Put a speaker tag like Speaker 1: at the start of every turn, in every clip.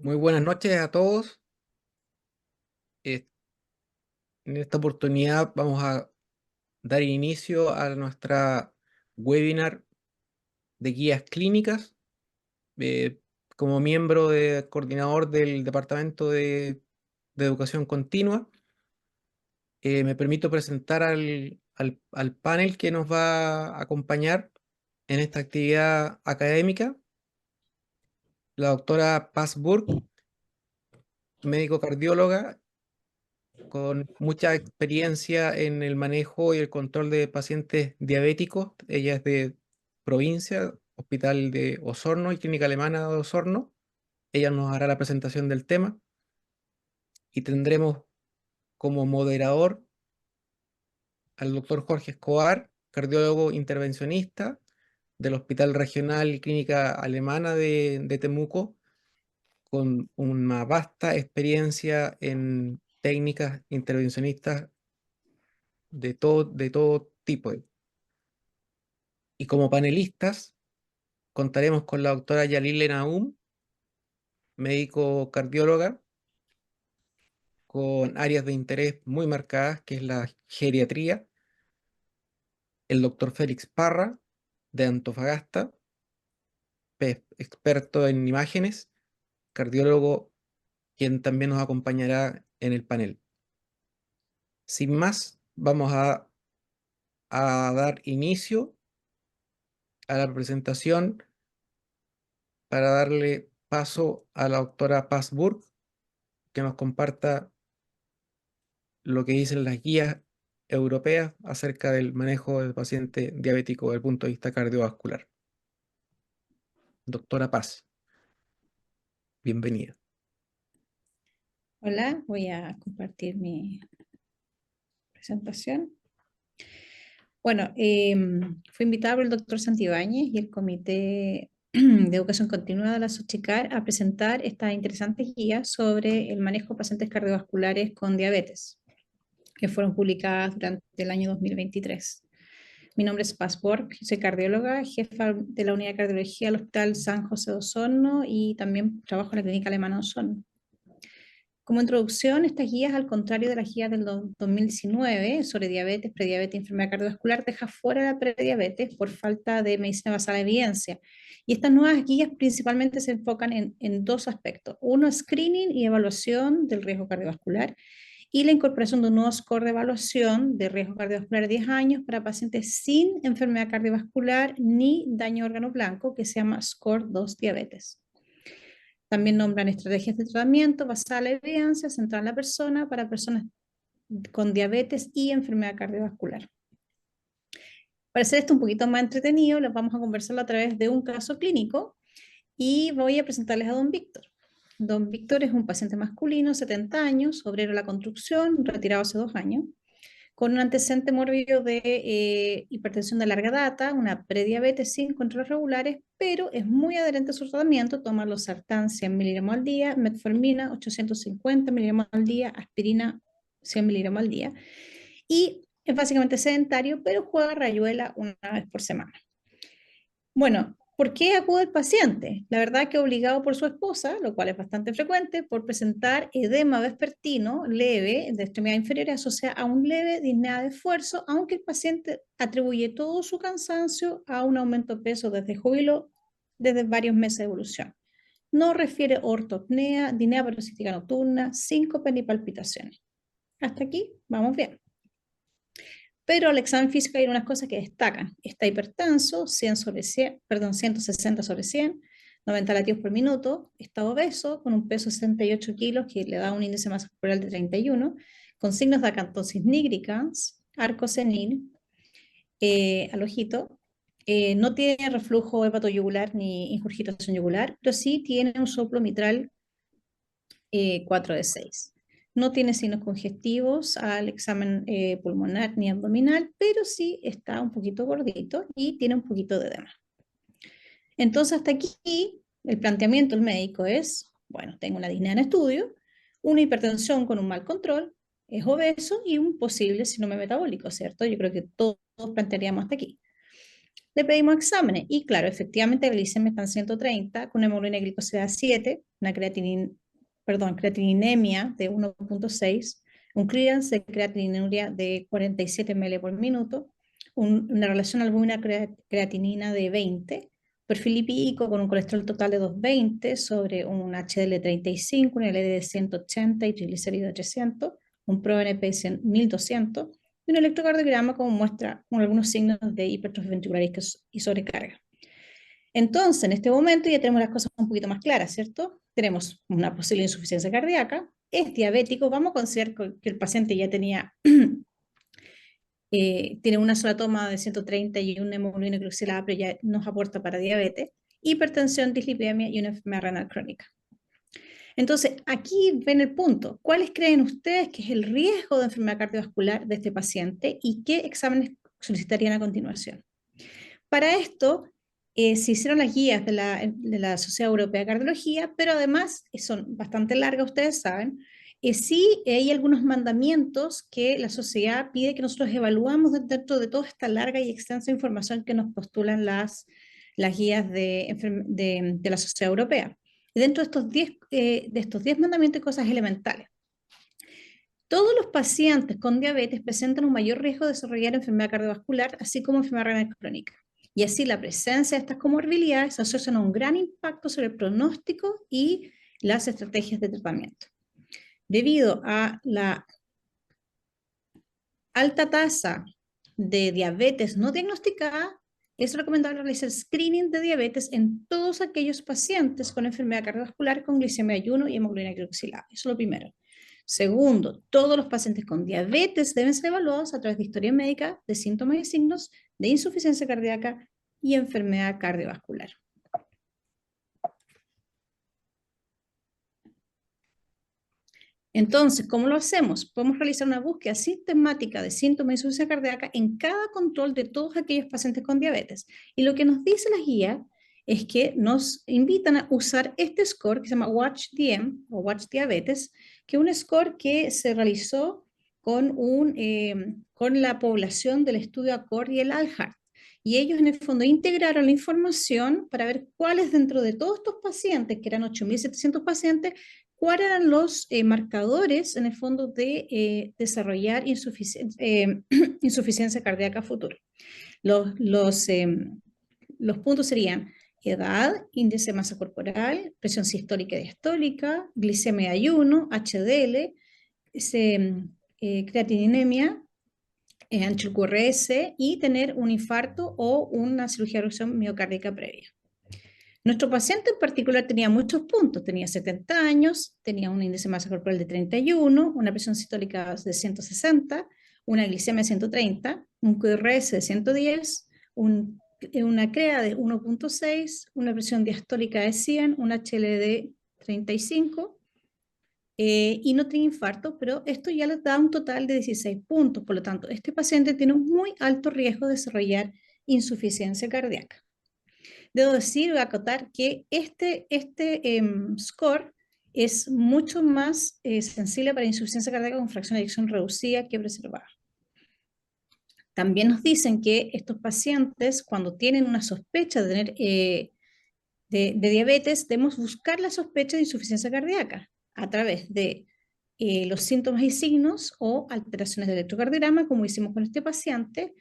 Speaker 1: Muy buenas noches a todos. Eh, En esta oportunidad vamos a dar inicio a nuestra webinar de guías clínicas. Eh, Como miembro coordinador del Departamento de Educación Continua, me permito presentar al panel que nos va a acompañar en esta actividad académica: la doctora Paz Burke, médico cardióloga con mucha experiencia en el manejo y el control de pacientes diabéticos. Ella es de provincia, Hospital de Osorno y Clínica Alemana de Osorno. Ella nos hará la presentación del tema y tendremos como moderador al doctor Jorge Escobar, cardiólogo intervencionista del Hospital Regional y Clínica Alemana de Temuco, con una vasta experiencia en técnicas intervencionistas de todo tipo. Y como panelistas contaremos con la doctora Yalile Naum, médico cardióloga, con áreas de interés muy marcadas, que es la geriatría; el doctor Félix Parra, de Antofagasta, experto en imágenes, cardiólogo, quien también nos acompañará en el panel. Sin más, vamos a dar inicio a la presentación para darle paso a la doctora Paz Burke, que nos comparta lo que dicen las guías europeas acerca del manejo del paciente diabético desde el punto de vista cardiovascular. Doctora Paz, bienvenida.
Speaker 2: Hola, voy a compartir mi presentación. Bueno, fui invitada por el doctor Santibáñez y el Comité de Educación Continua de la SOCHICAR a presentar estas interesantes guías sobre el manejo de pacientes cardiovasculares con diabetes, que fueron publicadas durante el año 2023. Mi nombre es Paz Borg, soy cardióloga, jefa de la unidad de cardiología del Hospital San José de Osorno y también trabajo en la Clínica Alemana de Osorno. Como introducción, estas guías, al contrario de las guías del 2019 sobre diabetes, prediabetes y enfermedad cardiovascular, deja fuera la prediabetes por falta de medicina basada en evidencia. Y estas nuevas guías principalmente se enfocan en dos aspectos. Uno, screening y evaluación del riesgo cardiovascular, y la incorporación de un nuevo score de evaluación de riesgo cardiovascular de 10 años para pacientes sin enfermedad cardiovascular ni daño órgano blanco, que se llama Score 2 Diabetes. También nombran estrategias de tratamiento basadas en la evidencia, centrada en la persona, para personas con diabetes y enfermedad cardiovascular. Para hacer esto un poquito más entretenido, les vamos a conversarlo a través de un caso clínico y voy a presentarles a don Víctor. Don Víctor es un paciente masculino, 70 años, obrero de la construcción, retirado hace 2 años, con un antecedente mórbido de hipertensión de larga data, una prediabetes sin controles regulares, pero es muy adherente a su tratamiento. Toma losartán 100 miligramos al día, metformina 850 miligramos al día, aspirina 100 miligramos al día, y es básicamente sedentario, pero juega rayuela una vez por semana. Bueno, ¿por qué acude el paciente? La verdad que obligado por su esposa, lo cual es bastante frecuente, por presentar edema vespertino leve de extremidad inferior asociada a un leve disnea de esfuerzo, aunque el paciente atribuye todo su cansancio a un aumento de peso desde júbilo, desde varios meses de evolución. No refiere ortopnea, disnea paroxística nocturna, síncope ni palpitaciones. Hasta aquí, vamos bien. Pero al examen físico hay unas cosas que destacan. Está hipertenso, 100 sobre 100, perdón, 160 sobre 100, 90 latidos por minuto. Está obeso, con un peso de 68 kilos, que le da un índice masa corporal de 31, con signos de acantosis nigricans, arco senil, al ojito. No tiene reflujo hepatoyugular ni ingurgitación yugular, pero sí tiene un soplo mitral 4 de 6. No tiene signos congestivos al examen pulmonar ni abdominal, pero sí está un poquito gordito y tiene un poquito de edema. Entonces, hasta aquí el planteamiento del médico es, bueno, tengo una disnea en estudio, una hipertensión con un mal control, es obeso y un posible síndrome metabólico, ¿cierto? Yo creo que todos plantearíamos hasta aquí. le pedimos exámenes. Y claro, efectivamente la glicemia está en 130, con una hemoglobina glicosilada 7, una creatininemia de 1,6, un clearance de creatininuria de 47 ml por minuto, una relación albúmina-creatinina de 20, perfil lipídico con un colesterol total de 220 sobre un HDL de 35, un LDL de 180 y triglicéridos de 300, un ProNP de 1200 y un electrocardiograma como muestra con algunos signos de hipertrofia ventricular y sobrecarga. Entonces, en este momento ya tenemos las cosas un poquito más claras, ¿cierto? Tenemos una posible insuficiencia cardíaca, es diabético, vamos a considerar que el paciente ya tenía tiene una sola toma de 130 y una hemoglobina glucosilada, pero ya nos aporta para diabetes, hipertensión, dislipidemia y una enfermedad renal crónica. Entonces, aquí ven el punto. ¿Cuáles creen ustedes que es el riesgo de enfermedad cardiovascular de este paciente y qué exámenes solicitarían a continuación? Para esto, se hicieron las guías de la Sociedad Europea de Cardiología, pero además son bastante largas, ustedes saben. Sí, hay algunos mandamientos que la sociedad pide que nosotros evaluamos dentro de toda esta larga y extensa información que nos postulan las guías de la Sociedad Europea. Y dentro de estos 10 mandamientos hay cosas elementales. Todos los pacientes con diabetes presentan un mayor riesgo de desarrollar enfermedad cardiovascular, así como enfermedad renal crónica. Y así la presencia de estas comorbilidades asocian a un gran impacto sobre el pronóstico y las estrategias de tratamiento. Debido a la alta tasa de diabetes no diagnosticada, es recomendable realizar screening de diabetes en todos aquellos pacientes con enfermedad cardiovascular con glicemia de ayuno y hemoglobina glucosilada. Eso es lo primero. Segundo, todos los pacientes con diabetes deben ser evaluados a través de historia médica de síntomas y signos de insuficiencia cardíaca y enfermedad cardiovascular. Entonces, ¿cómo lo hacemos? Podemos realizar una búsqueda sistemática de síntomas de insuficiencia cardíaca en cada control de todos aquellos pacientes con diabetes. Y lo que nos dice la guía es que nos invitan a usar este score que se llama WATCH-DM o Watch Diabetes, que es un score que se realizó con la población del estudio ACCORD y el ALHART. Y ellos en el fondo integraron la información para ver cuáles dentro de todos estos pacientes, que eran 8.700 pacientes, cuáles eran los marcadores en el fondo de desarrollar insuficiencia cardíaca futura. Los puntos serían edad, índice de masa corporal, presión sistólica y diastólica, glicemia de ayuno, HDL, creatininemia, ancho QRS y tener un infarto o una cirugía de reducción miocárdica previa. Nuestro paciente en particular tenía muchos puntos, tenía 70 años, tenía un índice de masa corporal de 31, una presión sistólica de 160, una glicemia de 130, un QRS de 110, una CREA de 1,6, una presión diastólica de 100, un HLD de 35, y no tiene infarto, pero esto ya le da un total de 16 puntos. Por lo tanto, este paciente tiene un muy alto riesgo de desarrollar insuficiencia cardíaca. Debo decir, voy a acotar que este score es mucho más sensible para insuficiencia cardíaca con fracción de eyección reducida que preservada. También nos dicen que estos pacientes, cuando tienen una sospecha de tener de diabetes, debemos buscar la sospecha de insuficiencia cardíaca a través de los síntomas y signos o alteraciones del electrocardiograma, como hicimos con este paciente.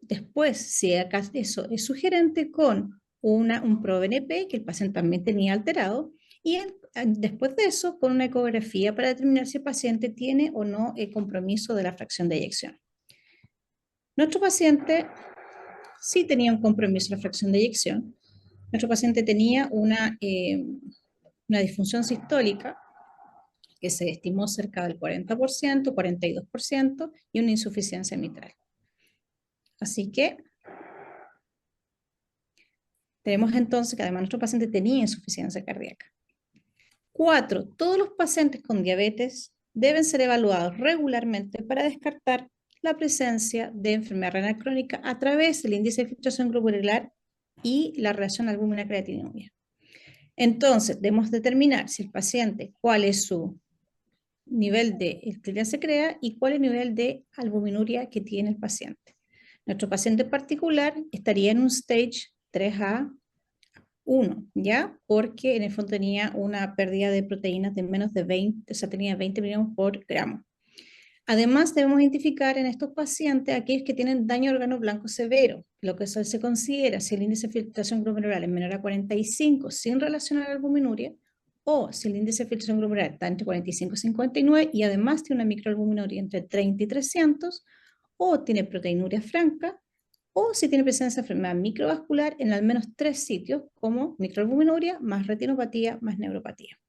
Speaker 2: Después, si eso es sugerente, con un ProBNP, que el paciente también tenía alterado, y después de eso, con una ecografía para determinar si el paciente tiene o no el compromiso de la fracción de eyección. Nuestro paciente sí tenía un compromiso de la fracción de eyección. Nuestro paciente tenía una disfunción sistólica que se estimó cerca del 40%, 42% y una insuficiencia mitral. Así que tenemos entonces que además nuestro paciente tenía insuficiencia cardíaca. 4. Todos los pacientes con diabetes deben ser evaluados regularmente para descartar la presencia de enfermedad renal crónica a través del índice de filtración glomerular y la relación albúmina-creatininuria. Entonces, debemos determinar si el paciente, cuál es su nivel de clearance CREA y cuál es el nivel de albuminuria que tiene el paciente. Nuestro paciente particular estaría en un stage 3A1, ¿ya? Porque en el fondo tenía una pérdida de proteínas de menos de 20, o sea, tenía 20 miligramos por gramo. Además, debemos identificar en estos pacientes aquellos que tienen daño órgano blanco severo, lo que se considera si el índice de filtración glomerular es menor a 45 sin relación a la albuminuria, o si el índice de filtración glomerular está entre 45 y 59 y además tiene una microalbuminuria entre 30 y 300, o tiene proteinuria franca, o si tiene presencia de enfermedad microvascular en al menos 3 sitios, como microalbuminuria, más retinopatía, más neuropatía.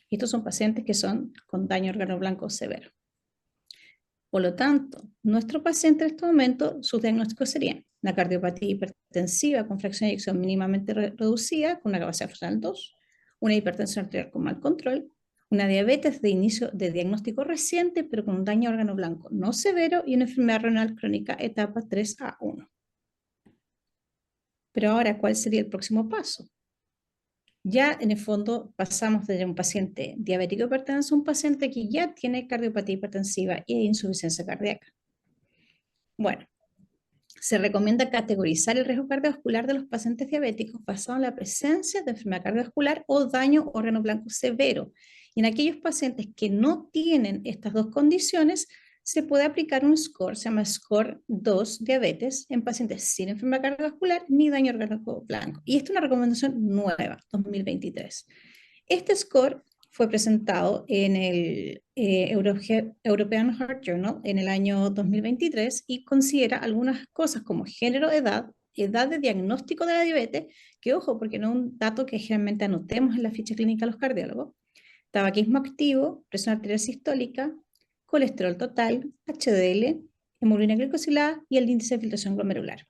Speaker 2: Estos son pacientes que son con daño órgano blanco severo. Por lo tanto, nuestro paciente en este momento, sus diagnósticos serían una cardiopatía hipertensiva con fracción de eyección mínimamente reducida, con una capacidad funcional 2, una hipertensión arterial con mal control, una diabetes de inicio de diagnóstico reciente, pero con un daño a órgano blanco no severo, y una enfermedad renal crónica etapa 3A1. Pero ahora, ¿cuál sería el próximo paso? Ya en el fondo pasamos de un paciente diabético hipertenso a un paciente que ya tiene cardiopatía hipertensiva y insuficiencia cardíaca. Bueno, se recomienda categorizar el riesgo cardiovascular de los pacientes diabéticos basado en la presencia de enfermedad cardiovascular o daño órgano blanco severo. Y en aquellos pacientes que no tienen estas dos condiciones, se puede aplicar un score, se llama score 2 diabetes, en pacientes sin enfermedad cardiovascular ni daño órgano blanco. Y esta es una recomendación nueva, 2023. Este score fue presentado en el European Heart Journal en el año 2023 y considera algunas cosas como género, edad de diagnóstico de la diabetes, que ojo, porque no es un dato que generalmente anotemos en la ficha clínica de los cardiólogos, tabaquismo activo, presión arterial sistólica, colesterol total, HDL, hemoglobina glicosilada y el índice de filtración glomerular.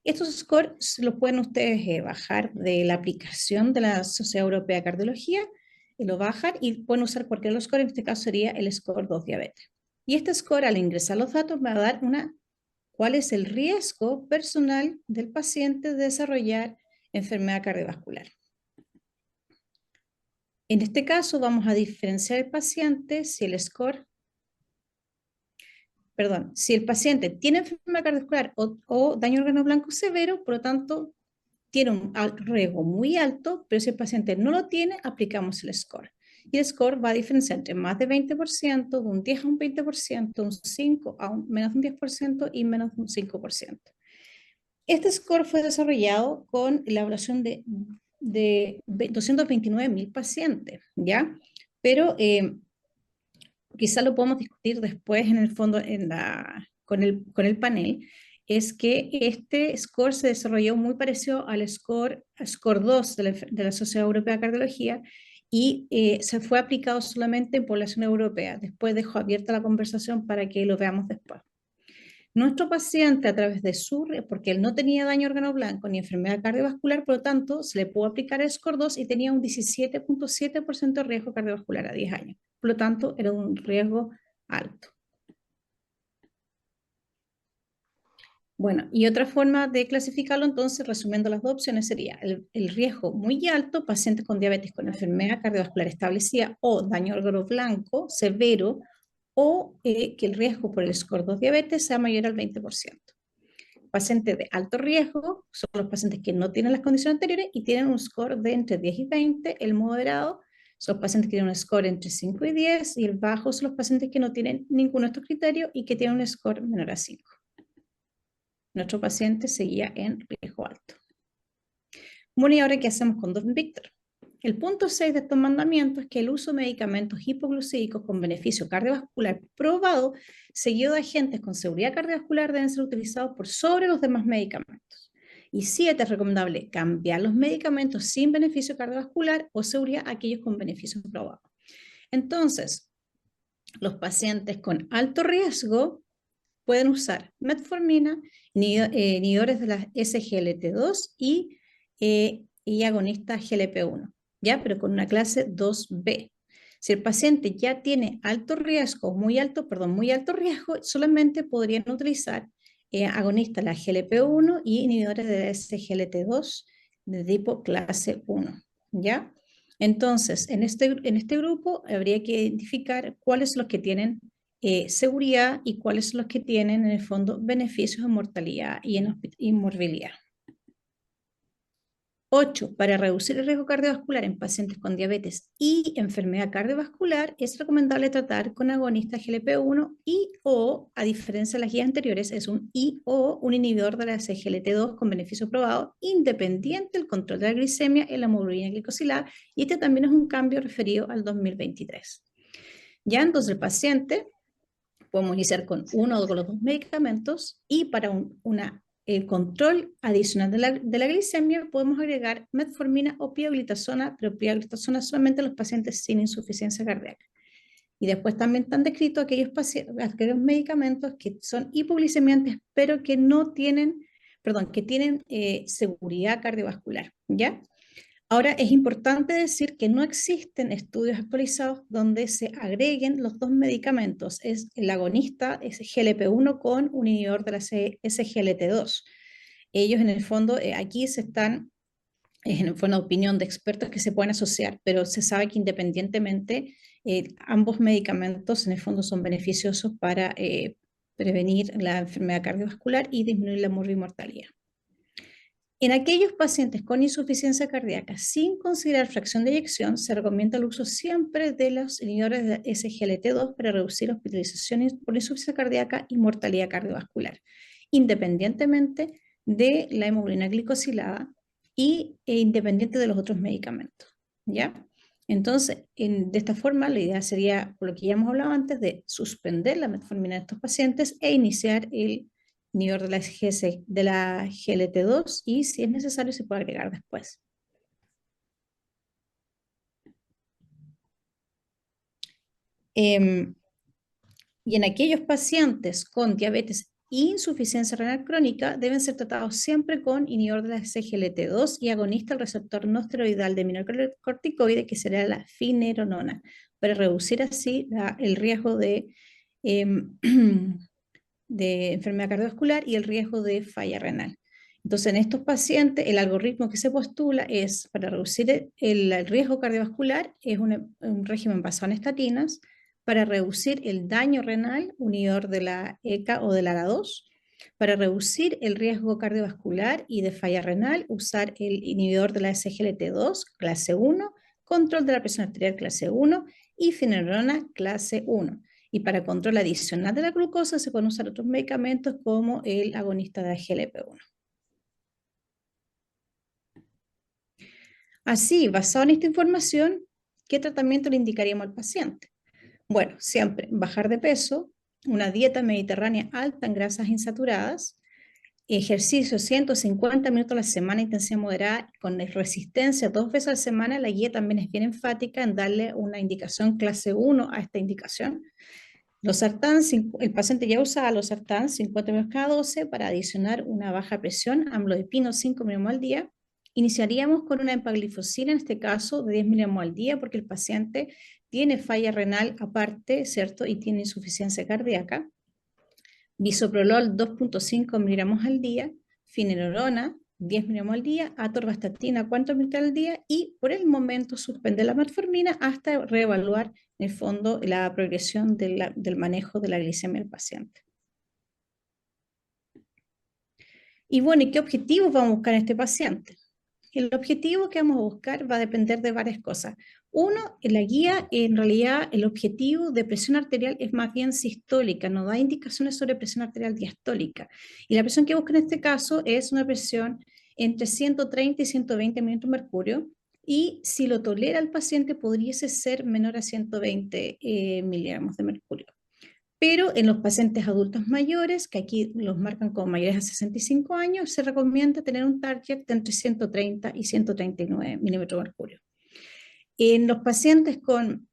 Speaker 2: Estos scores los pueden ustedes bajar de la aplicación de la Sociedad Europea de Cardiología, y lo bajan y pueden usar cualquier de los scores, en este caso sería el score 2 diabetes. Y este score, al ingresar los datos, me va a dar cuál es el riesgo personal del paciente de desarrollar enfermedad cardiovascular. En este caso vamos a diferenciar el paciente si si el paciente tiene enfermedad cardiovascular o daño órgano blanco severo, por lo tanto tiene un riesgo muy alto, pero si el paciente no lo tiene, aplicamos el score. Y el score va a diferenciar entre más de 20%, de un 10 a un 20%, un 5 a menos de un 10% y menos de un 5%. Este score fue desarrollado con la evaluación de 229.000 pacientes, ¿ya? Pero quizá lo podemos discutir después en el fondo con el panel, es que este score se desarrolló muy parecido al score 2 de la Sociedad Europea de Cardiología y se fue aplicado solamente en población europea. Después dejo abierta la conversación para que lo veamos después. Nuestro paciente, a través de porque él no tenía daño órgano blanco ni enfermedad cardiovascular, por lo tanto, se le pudo aplicar el score 2 y tenía un 17.7% de riesgo cardiovascular a 10 años. Por lo tanto, era un riesgo alto. Bueno, y otra forma de clasificarlo, entonces, resumiendo las dos opciones, sería el riesgo muy alto, pacientes con diabetes con enfermedad cardiovascular establecida o daño órgano blanco severo, o que el riesgo por el score 2 diabetes sea mayor al 20%. Pacientes de alto riesgo son los pacientes que no tienen las condiciones anteriores y tienen un score de entre 10 y 20, el moderado son los pacientes que tienen un score entre 5 y 10, y el bajo son los pacientes que no tienen ninguno de estos criterios y que tienen un score menor a 5. Nuestro paciente seguía en riesgo alto. Bueno, ¿y ahora qué hacemos con Don Víctor? El punto 6 de estos mandamientos es que el uso de medicamentos hipoglucéicos con beneficio cardiovascular probado, seguido de agentes con seguridad cardiovascular, deben ser utilizados por sobre los demás medicamentos. Y 7, es recomendable cambiar los medicamentos sin beneficio cardiovascular o seguridad a aquellos con beneficio probado. Entonces, los pacientes con alto riesgo pueden usar metformina, inhibidores de la SGLT2 y agonistas GLP-1, ¿ya? Pero con una clase 2B. Si el paciente ya tiene alto riesgo, muy alto riesgo, solamente podrían utilizar agonistas de la GLP-1 y inhibidores de la SGLT2 de tipo clase 1, ¿ya? Entonces, en este grupo habría que identificar cuáles son los que tienen seguridad y cuáles son los que tienen en el fondo beneficios en mortalidad y en morbilidad. 8. Para reducir el riesgo cardiovascular en pacientes con diabetes y enfermedad cardiovascular, es recomendable tratar con agonistas GLP-1 y o, a diferencia de las guías anteriores, es un I o un inhibidor de la SGLT2 con beneficio probado, independiente del control de la glicemia en la hemoglobina glicosilada, y este también es un cambio referido al 2023. Ya entonces el paciente podemos iniciar con uno o con los dos medicamentos y para el control adicional de la glicemia podemos agregar metformina o pioglitazona, pero pioglitazona solamente en los pacientes sin insuficiencia cardíaca. Y después también están descritos aquellos medicamentos que son hipoglicemiantes, pero que no tienen, perdón, que tienen seguridad cardiovascular, ¿ya? Ahora, es importante decir que no existen estudios actualizados donde se agreguen los dos medicamentos, es el agonista es GLP-1 con un inhibidor de la SGLT2. Ellos en el fondo, aquí fue una opinión de expertos que se pueden asociar, pero se sabe que independientemente ambos medicamentos en el fondo son beneficiosos para prevenir la enfermedad cardiovascular y disminuir la mortalidad. En aquellos pacientes con insuficiencia cardíaca sin considerar fracción de eyección, se recomienda el uso siempre de los inhibidores de SGLT2 para reducir hospitalizaciones por insuficiencia cardíaca y mortalidad cardiovascular, independientemente de la hemoglobina glicosilada e independiente de los otros medicamentos. ¿Ya? Entonces, de esta forma, la idea sería, por lo que ya hemos hablado antes, de suspender la metformina en estos pacientes e iniciar el inhibidor de la GLT2 y si es necesario se puede agregar después. Y en aquellos pacientes con diabetes e insuficiencia renal crónica deben ser tratados siempre con inhibidor de la SGLT2 y agonista del receptor no esteroidal de mineralocorticoide, que será la finerenona, para reducir así el riesgo de enfermedad cardiovascular y el riesgo de falla renal. Entonces, en estos pacientes, el algoritmo que se postula es, para reducir el riesgo cardiovascular, es un régimen basado en estatinas; para reducir el daño renal, un inhibidor de la ECA o de la ARA2; para reducir el riesgo cardiovascular y de falla renal, usar el inhibidor de la SGLT2, clase 1, control de la presión arterial, clase 1, y finerenona, clase 1. Y para control adicional de la glucosa se pueden usar otros medicamentos como el agonista de la GLP-1. Así, basado en esta información, ¿qué tratamiento le indicaríamos al paciente? Bueno, siempre bajar de peso, una dieta mediterránea alta en grasas insaturadas, ejercicio 150 minutos a la semana, intensidad moderada, con resistencia 2 veces a la semana. La guía también es bien enfática en darle una indicación clase 1 a esta indicación. Losartán, el paciente ya usa losartán 50 miligramos cada 12 para adicionar una baja presión, amlodipino 5 miligramos al día. Iniciaríamos con una empaglifosina, en este caso de 10 miligramos al día, porque el paciente tiene falla renal aparte, ¿cierto? Y tiene insuficiencia cardíaca. Bisoprolol 2.5 miligramos al día, finerenona 10 miligramos al día, atorvastatina 4 miligramos al día, y por el momento suspender la metformina hasta reevaluar en el fondo la progresión del manejo de la glicemia del paciente. Y bueno, ¿y qué objetivos vamos a buscar en este paciente? El objetivo que vamos a buscar va a depender de varias cosas. Uno, en la guía, en realidad, el objetivo de presión arterial es más bien sistólica, no da indicaciones sobre presión arterial diastólica. Y la presión que busca en este caso es una presión entre 130 y 120 milímetros de mercurio, y si lo tolera el paciente podría ser menor a 120 miligramos de mercurio. Pero en los pacientes adultos mayores, que aquí los marcan como mayores a 65 años, se recomienda tener un target de entre 130 y 139 milímetros de mercurio. En los pacientes en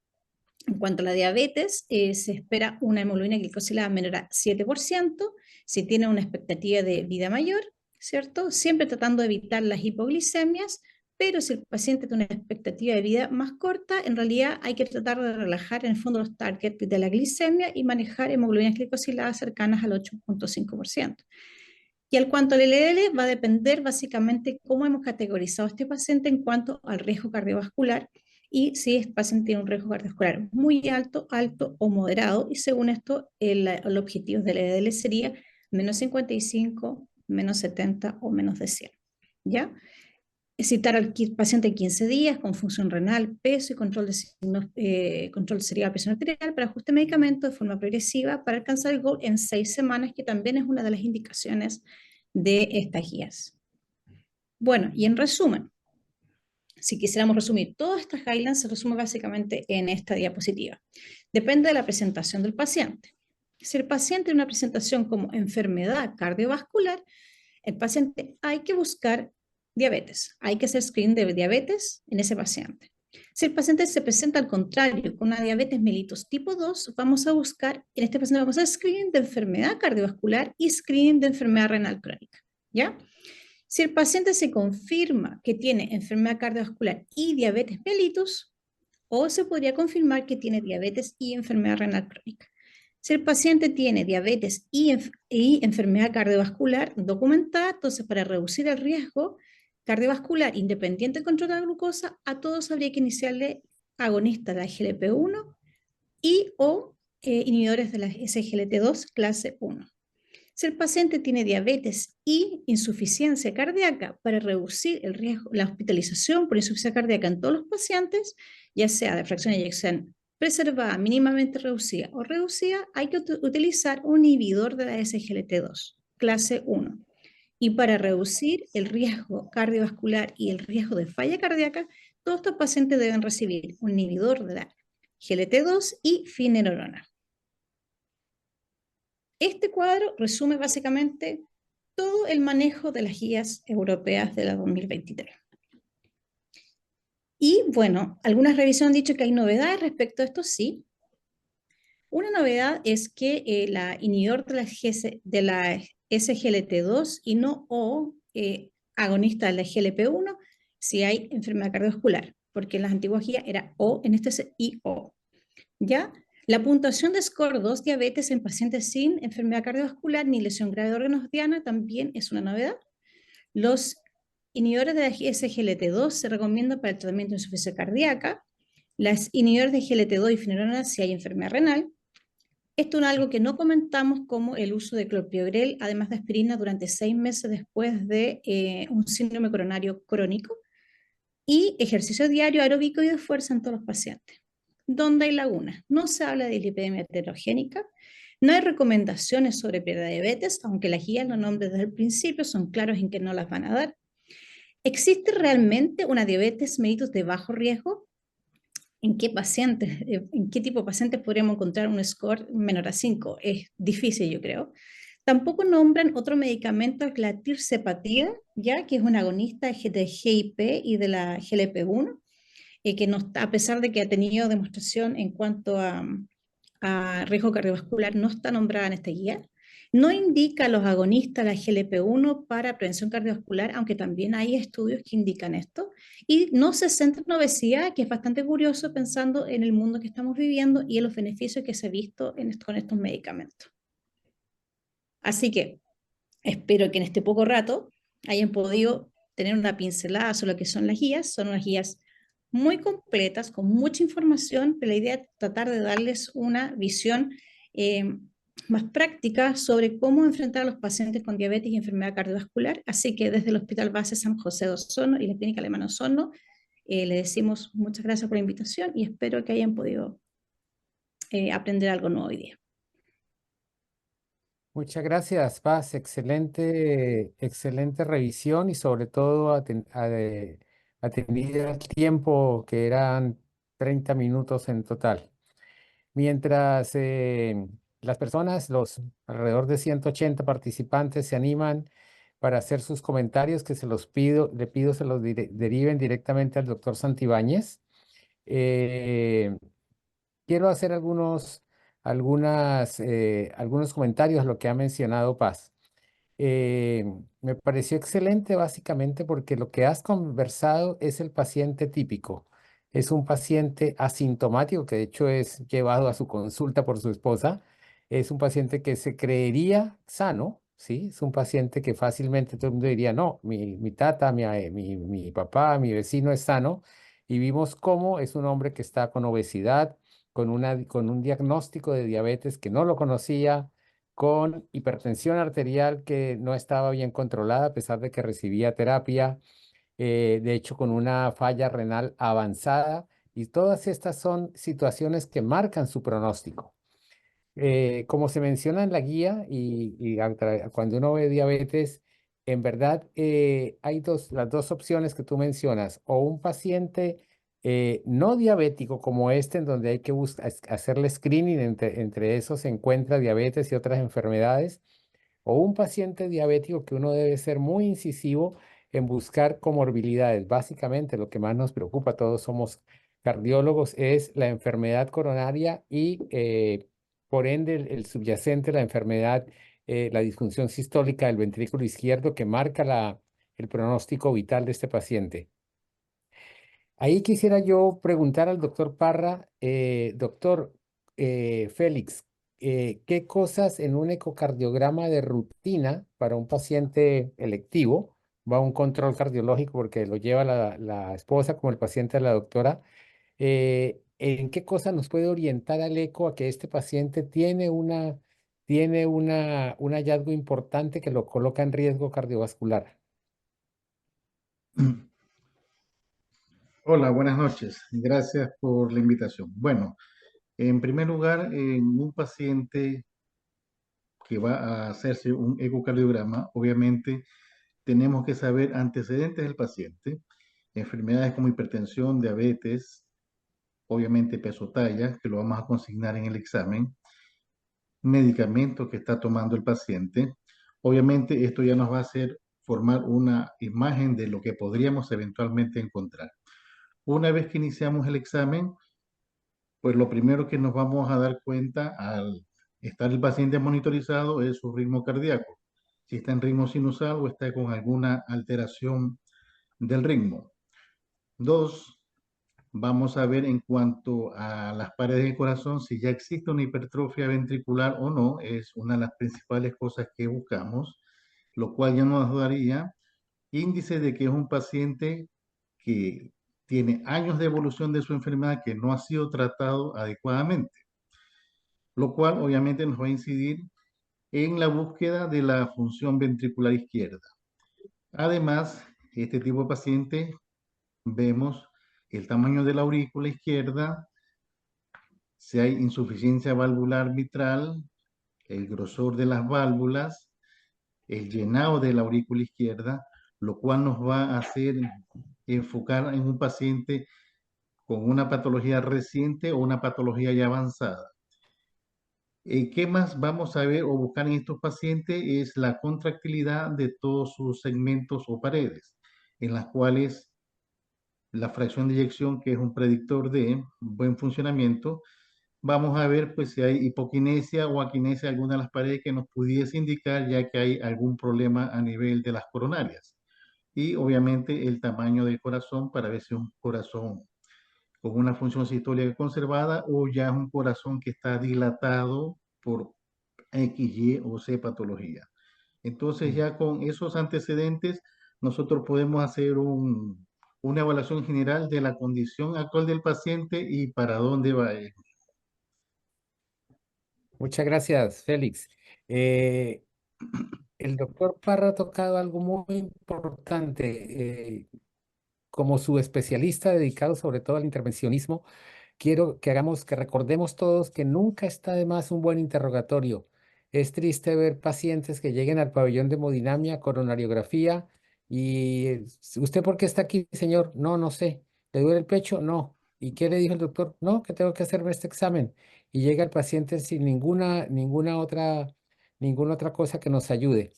Speaker 2: cuanto a la diabetes, se espera una hemoglobina glicosilada menor a 7%, si tiene una expectativa de vida mayor, ¿cierto? Siempre tratando de evitar las hipoglicemias, pero si el paciente tiene una expectativa de vida más corta, en realidad hay que tratar de relajar en el fondo los targets de la glicemia y manejar hemoglobinas glicosiladas cercanas al 8.5%. Y al cuanto al LDL, va a depender básicamente cómo hemos categorizado a este paciente en cuanto al riesgo cardiovascular, y si el paciente tiene un riesgo cardiovascular muy alto, alto o moderado, y según esto, el objetivo de la EDL sería menos 55, menos 70 o menos de 100. ¿Ya? Citar al paciente 15 días con función renal, peso y control de signos, control serial, presión arterial para ajuste de medicamento de forma progresiva para alcanzar el goal en 6 semanas, que también es una de las indicaciones de estas guías. Bueno, y en resumen, si quisiéramos resumir todas estas guidelines, se resume básicamente en esta diapositiva. Depende de la presentación del paciente. Si el paciente tiene una presentación como enfermedad cardiovascular, el paciente hay que buscar diabetes, hay que hacer screening de diabetes en ese paciente. Si el paciente se presenta al contrario con una diabetes mellitus tipo 2, vamos a buscar, en este paciente vamos a hacer screening de enfermedad cardiovascular y screening de enfermedad renal crónica, ¿ya? Si el paciente se confirma que tiene enfermedad cardiovascular y diabetes mellitus, o se podría confirmar que tiene diabetes y enfermedad renal crónica. Si el paciente tiene diabetes y enfermedad cardiovascular documentada, entonces para reducir el riesgo cardiovascular independiente del control de la glucosa, a todos habría que iniciarle agonistas de la GLP-1 y o inhibidores de la SGLT2 clase 1. Si el paciente tiene diabetes y insuficiencia cardíaca, para reducir el riesgo, la hospitalización por insuficiencia cardíaca en todos los pacientes, ya sea de fracción de eyección preservada, mínimamente reducida o reducida, hay que utilizar un inhibidor de la SGLT2, clase 1. Y para reducir el riesgo cardiovascular y el riesgo de falla cardíaca, todos estos pacientes deben recibir un inhibidor de la GLT2 y finerenona. Este cuadro resume básicamente todo el manejo de las guías europeas de la 2023. Y bueno, algunas revisiones han dicho que hay novedades respecto a esto, sí. Una novedad es que la inhibidor de la SGLT2 y no o agonista de la GLP-1 si hay enfermedad cardiovascular, porque en las antiguas guías era o, en este es I o. ¿Ya? La puntuación de score 2 diabetes en pacientes sin enfermedad cardiovascular ni lesión grave de órganos diana también es una novedad. Los inhibidores de la SGLT2 se recomiendan para el tratamiento de insuficiencia cardíaca. Las inhibidores de GLT2 y finerenona si hay enfermedad renal. Esto es algo que no comentamos, como el uso de clopidogrel, además de aspirina, durante 6 meses después de un síndrome coronario crónico. Y ejercicio diario aeróbico y de fuerza en todos los pacientes. ¿Dónde hay lagunas? No se habla de dislipidemia heterogénica, no hay recomendaciones sobre prediabetes, aunque las guías los nombres desde el principio son claros en que no las van a dar. ¿Existe realmente una diabetes mellitus de bajo riesgo? ¿En qué pacientes, en qué tipo de pacientes podríamos encontrar un score menor a 5? Es difícil, yo creo. Tampoco nombran otro medicamento, la tirzepatida, ya que es un agonista de GIP y de la GLP-1, que no, a pesar de que ha tenido demostración en cuanto a riesgo cardiovascular, no está nombrada en esta guía. No indica los agonistas, la GLP-1 para prevención cardiovascular, aunque también hay estudios que indican esto. Y no se centra en obesidad, que es bastante curioso pensando en el mundo que estamos viviendo y en los beneficios que se ha visto con estos medicamentos. Así que espero que en este poco rato hayan podido tener una pincelada sobre lo que son las guías. Son unas guías muy completas, con mucha información, pero la idea es tratar de darles una visión más práctica sobre cómo enfrentar a los pacientes con diabetes y enfermedad cardiovascular. Así que desde el Hospital Base San José de Osorno y la Clínica Alemana Osorno, le decimos muchas gracias por la invitación y espero que hayan podido aprender algo nuevo hoy día.
Speaker 3: Muchas gracias, Paz. Excelente, excelente revisión y sobre todo atendida al tiempo, que eran 30 minutos en total. Mientras las personas, los alrededor de 180 participantes, se animan para hacer sus comentarios, que se los pido, le pido se los deriven directamente al doctor Santibáñez. Eh, Quiero hacer algunos comentarios a lo que ha mencionado Paz. Me pareció excelente básicamente porque lo que has conversado es el paciente típico. Es un paciente asintomático que de hecho es llevado a su consulta por su esposa. Es un paciente que se creería sano, ¿sí? Es un paciente que fácilmente todo el mundo diría, no, mi tata, mi papá, mi vecino es sano. y vimos cómo es un hombre que está con obesidad, con un diagnóstico de diabetes que no lo conocía, con hipertensión arterial que no estaba bien controlada a pesar de que recibía terapia, de hecho con una falla renal avanzada, y todas estas son situaciones que marcan su pronóstico. Como se menciona en la guía cuando uno ve diabetes, en verdad hay las dos opciones que tú mencionas, o un paciente no diabético como este, en donde hay que hacerle screening, entre esos se encuentra diabetes y otras enfermedades, o un paciente diabético que uno debe ser muy incisivo en buscar comorbilidades. Básicamente lo que más nos preocupa, todos somos cardiólogos, es la enfermedad coronaria y por ende el subyacente, la enfermedad, la disfunción sistólica del ventrículo izquierdo que marca el pronóstico vital de este paciente. Ahí quisiera yo preguntar al doctor Parra, doctor Félix, ¿qué cosas en un ecocardiograma de rutina para un paciente electivo, va a un control cardiológico porque lo lleva la esposa como el paciente de la doctora, en qué cosas nos puede orientar al eco a que este paciente un hallazgo importante que lo coloca en riesgo cardiovascular?
Speaker 4: Hola, buenas noches. Gracias por la invitación. Bueno, en primer lugar, en un paciente que va a hacerse un ecocardiograma, obviamente tenemos que saber antecedentes del paciente, enfermedades como hipertensión, diabetes, obviamente peso talla, que lo vamos a consignar en el examen, medicamentos que está tomando el paciente. Obviamente esto ya nos va a hacer formar una imagen de lo que podríamos eventualmente encontrar. Una vez que iniciamos el examen, pues lo primero que nos vamos a dar cuenta al estar el paciente monitorizado es su ritmo cardíaco. Si está en ritmo sinusal o está con alguna alteración del ritmo. Dos, vamos a ver en cuanto a las paredes del corazón si ya existe una hipertrofia ventricular o no. Es una de las principales cosas que buscamos, lo cual ya nos daría índice de que es un paciente que tiene años de evolución de su enfermedad que no ha sido tratado adecuadamente, lo cual obviamente nos va a incidir en la búsqueda de la función ventricular izquierda. Además, este tipo de paciente vemos el tamaño de la aurícula izquierda, si hay insuficiencia valvular mitral, el grosor de las válvulas, el llenado de la aurícula izquierda, lo cual nos va a hacer enfocar en un paciente con una patología reciente o una patología ya avanzada. ¿Qué más vamos a ver o buscar en estos pacientes? Es la contractilidad de todos sus segmentos o paredes, en las cuales la fracción de eyección, que es un predictor de buen funcionamiento, vamos a ver pues si hay hipoquinesia o aquinesia en alguna de las paredes que nos pudiese indicar ya que hay algún problema a nivel de las coronarias. Y obviamente el tamaño del corazón para ver si es un corazón con una función sistólica conservada o ya es un corazón que está dilatado por X, Y o C patología. Entonces ya con esos antecedentes nosotros podemos hacer una evaluación general de la condición actual del paciente y para dónde va él.
Speaker 3: Muchas gracias, Félix. Eh, el doctor Parra ha tocado algo muy importante. Como su especialista dedicado sobre todo al intervencionismo, quiero que recordemos todos que nunca está de más un buen interrogatorio. Es triste ver pacientes que lleguen al pabellón de hemodinamia, coronariografía, y ¿usted por qué está aquí, señor? No, no sé. ¿Le duele el pecho? No. ¿Y qué le dijo el doctor? No, que tengo que hacerme este examen. Y llega el paciente sin ninguna otra cosa que nos ayude.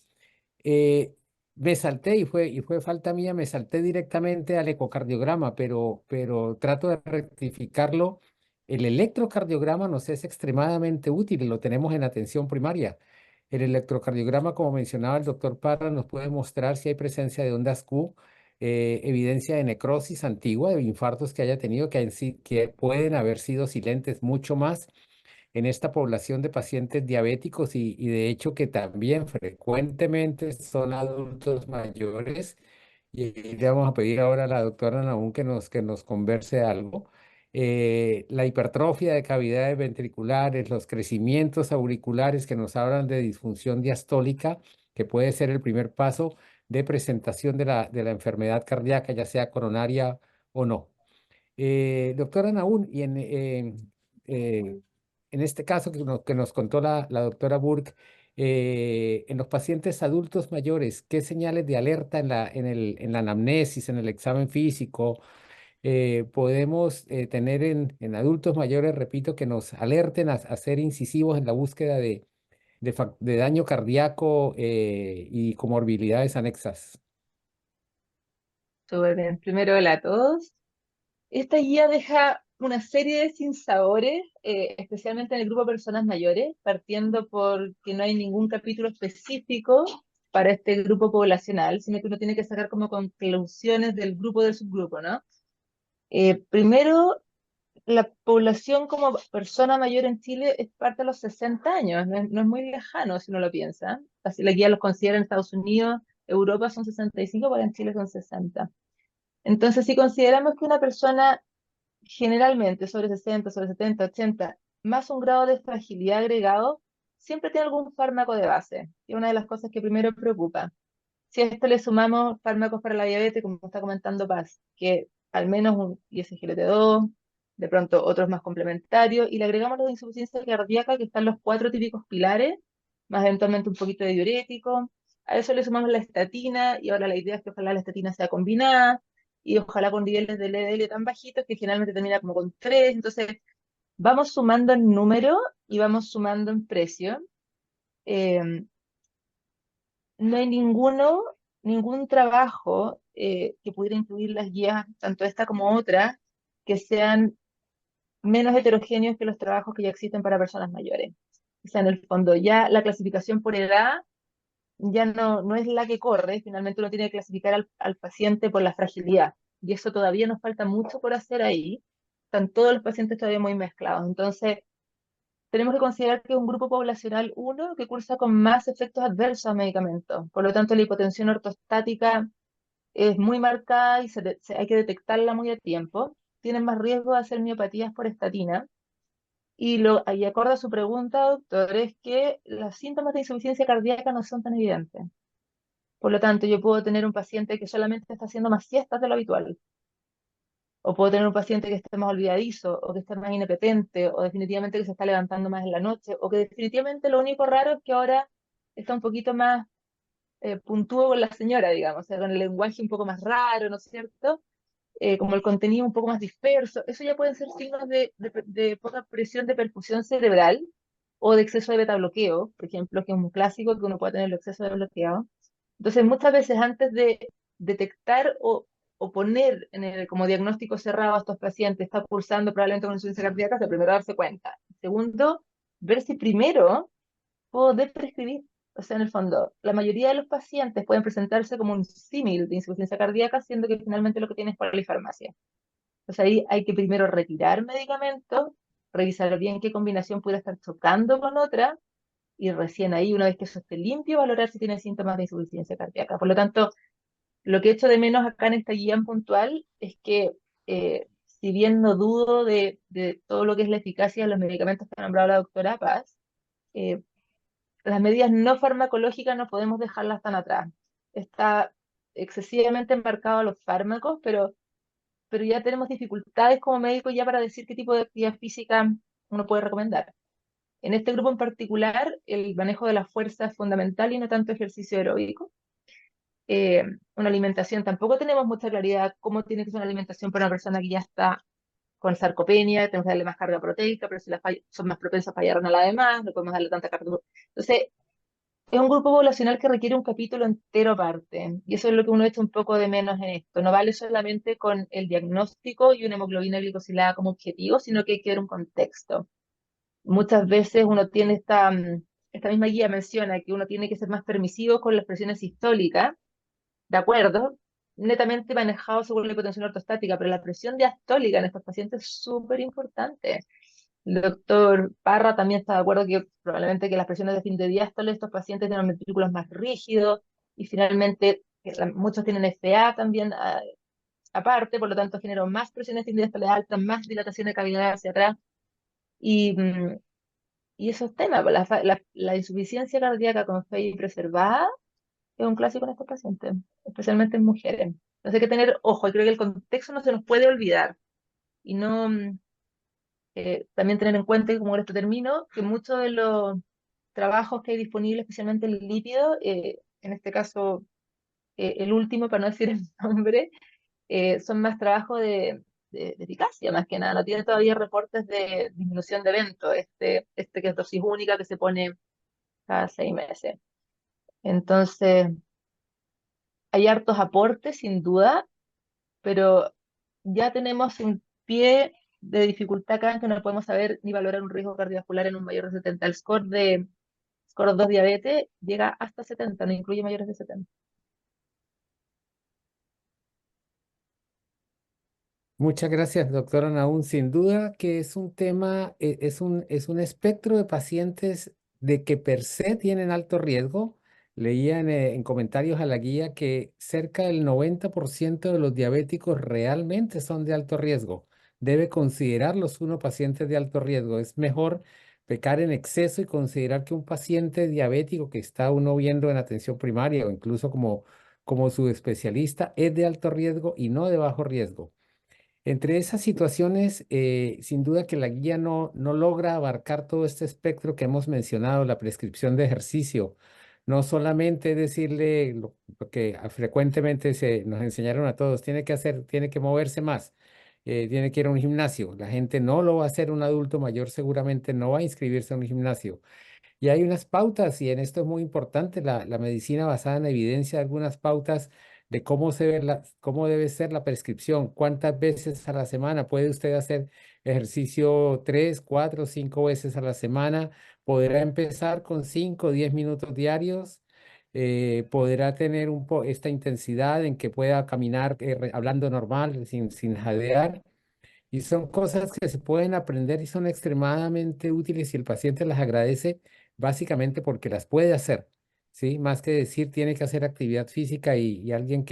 Speaker 3: Eh, Me salté y fue falta mía, me salté directamente al ecocardiograma, pero trato de rectificarlo. El electrocardiograma nos es extremadamente útil y lo tenemos en atención primaria. El electrocardiograma, como mencionaba el doctor Parra, nos puede mostrar si hay presencia de ondas Q, evidencia de necrosis antigua, de infartos que haya tenido, que pueden haber sido silentes mucho más en esta población de pacientes diabéticos y de hecho que también frecuentemente son adultos mayores y le vamos a pedir ahora a la doctora Nahum que nos converse algo. La hipertrofia de cavidades ventriculares, los crecimientos auriculares que nos hablan de disfunción diastólica, que puede ser el primer paso de presentación de la enfermedad cardíaca, ya sea coronaria o no. Doctora Nahum, en este caso que nos contó la doctora Burke, en los pacientes adultos mayores, ¿qué señales de alerta en la anamnesis, en el examen físico, podemos tener en adultos mayores, repito, que nos alerten a ser incisivos en la búsqueda de daño cardíaco y comorbilidades anexas?
Speaker 5: Súper bien. Primero, hola a todos. Esta guía deja una serie de sinsabores, especialmente en el grupo de personas mayores, partiendo por que no hay ningún capítulo específico para este grupo poblacional, sino que uno tiene que sacar como conclusiones del grupo del subgrupo, ¿no? Primero, la población como persona mayor en Chile es parte de los 60 años, no es muy lejano si uno lo piensa. Así la guía los considera en Estados Unidos, Europa son 65, pero en Chile son 60. Entonces, si consideramos que una persona generalmente sobre 60, sobre 70, 80, más un grado de fragilidad agregado, siempre tiene algún fármaco de base, y es una de las cosas que primero preocupa. Si a esto le sumamos fármacos para la diabetes, como está comentando Paz, que al menos un ISGLT2, de pronto otros más complementarios, y le agregamos los de insuficiencia cardíaca, que están los 4 típicos pilares, más eventualmente un poquito de diurético. A eso le sumamos la estatina, y ahora la idea es que ojalá la estatina sea combinada, y ojalá con niveles de LDL tan bajitos que generalmente termina como con 3. Entonces, vamos sumando en número y vamos sumando en precio. Eh, no hay ningún trabajo que pudiera incluir las guías, tanto esta como otra, que sean menos heterogéneos que los trabajos que ya existen para personas mayores. O sea, en el fondo, ya la clasificación por edad ya no es la que corre, finalmente uno tiene que clasificar al paciente por la fragilidad, y eso todavía nos falta mucho por hacer ahí. Están todos los pacientes todavía muy mezclados. Entonces, tenemos que considerar que es un grupo poblacional, uno, que cursa con más efectos adversos a medicamentos. Por lo tanto, la hipotensión ortostática es muy marcada y hay que detectarla muy a tiempo. Tienen más riesgo de hacer miopatías por estatina. Y acorde a su pregunta, doctor, es que los síntomas de insuficiencia cardíaca no son tan evidentes. Por lo tanto, yo puedo tener un paciente que solamente está haciendo más siestas de lo habitual, o puedo tener un paciente que esté más olvidadizo, o que esté más inapetente, o definitivamente que se está levantando más en la noche, o que definitivamente lo único raro es que ahora está un poquito más puntúo con la señora, digamos, o sea, con el lenguaje un poco más raro, ¿no es cierto? Como el contenido un poco más disperso. Eso ya pueden ser signos de poca presión de perfusión cerebral o de exceso de beta bloqueo, por ejemplo, que es un clásico que uno puede tener el exceso de bloqueo. Entonces, muchas veces antes de detectar o poner como diagnóstico cerrado a estos pacientes, está cursando probablemente con insuficiencia cardíaca, o primero darse cuenta. Segundo, ver si primero puedo prescribir. O sea, en el fondo, la mayoría de los pacientes pueden presentarse como un símil de insuficiencia cardíaca, siendo que finalmente lo que tienen es polifarmacia. Entonces ahí hay que primero retirar medicamentos, revisar bien qué combinación puede estar chocando con otra, y recién ahí, una vez que eso esté limpio, valorar si tiene síntomas de insuficiencia cardíaca. Por lo tanto, lo que echo de menos acá en esta guía en puntual es que, si bien no dudo de todo lo que es la eficacia de los medicamentos que ha nombrado la doctora Paz, eh, las medidas no farmacológicas no podemos dejarlas tan atrás. Está excesivamente embarcado a los fármacos, pero ya tenemos dificultades como médicos ya para decir qué tipo de actividad física uno puede recomendar. En este grupo en particular, el manejo de la fuerza es fundamental y no tanto ejercicio aeróbico. Eh, una alimentación, tampoco tenemos mucha claridad cómo tiene que ser una alimentación para una persona que ya está con sarcopenia, tenemos que darle más carga proteica, pero si son más propensas a fallar renal además, no podemos darle tanta carga. Entonces, es un grupo poblacional que requiere un capítulo entero aparte, y eso es lo que uno echa un poco de menos en esto. No vale solamente con el diagnóstico y una hemoglobina glicosilada como objetivo, sino que hay que ver un contexto. Muchas veces uno tiene esta misma guía menciona que uno tiene que ser más permisivo con las presiones sistólicas, de acuerdo, netamente manejado según la hipotensión ortostática, pero la presión diastólica en estos pacientes es súper importante. El doctor Parra también está de acuerdo que probablemente que las presiones de fin de diástole, estos pacientes tienen ventrículos más rígidos y finalmente muchos tienen FA también aparte, por lo tanto generan más presiones diastales altas, más dilatación de cavidad hacia atrás. Y, y esos temas, pues, la insuficiencia cardíaca con FEI preservada es un clásico en estos pacientes, especialmente en mujeres. Entonces hay que tener ojo, y creo que el contexto no se nos puede olvidar. Y no, también tener en cuenta, y como con esto termino, que muchos de los trabajos que hay disponibles, especialmente el lípido, en este caso el último, para no decir el nombre, son más trabajos de eficacia, más que nada. No tiene todavía reportes de disminución de eventos, que es dosis única que se pone cada 6 meses. Entonces, hay hartos aportes, sin duda, pero ya tenemos un pie de dificultad acá en que no podemos saber ni valorar un riesgo cardiovascular en un mayor de 70. El score 2 diabetes llega hasta 70, no incluye mayores de 70.
Speaker 3: Muchas gracias, doctora Naún. Sin duda que es un tema, es un espectro de pacientes de que per se tienen alto riesgo. Leía en comentarios a la guía que cerca del 90% de los diabéticos realmente son de alto riesgo. Debe considerarlos uno pacientes de alto riesgo. Es mejor pecar en exceso y considerar que un paciente diabético que está uno viendo en atención primaria o incluso como su especialista es de alto riesgo y no de bajo riesgo. Entre esas situaciones, sin duda que la guía no logra abarcar todo este espectro que hemos mencionado, la prescripción de ejercicio. No solamente decirle lo que frecuentemente nos enseñaron a todos, tiene que hacer, tiene que moverse más, tiene que ir a un gimnasio. La gente no lo va a hacer, un adulto mayor seguramente no va a inscribirse a un gimnasio. Y hay unas pautas, y en esto es muy importante, la medicina basada en evidencia, algunas pautas de cómo debe ser la prescripción, cuántas veces a la semana puede usted hacer ejercicio 3, 4, 5 veces a la semana, podrá empezar con 5 o 10 minutos diarios, podrá tener esta intensidad en que pueda caminar hablando normal, sin jadear. Y son cosas que se pueden aprender y son extremadamente útiles y el paciente las agradece básicamente porque las puede hacer, ¿sí? Más que decir tiene que hacer actividad física y alguien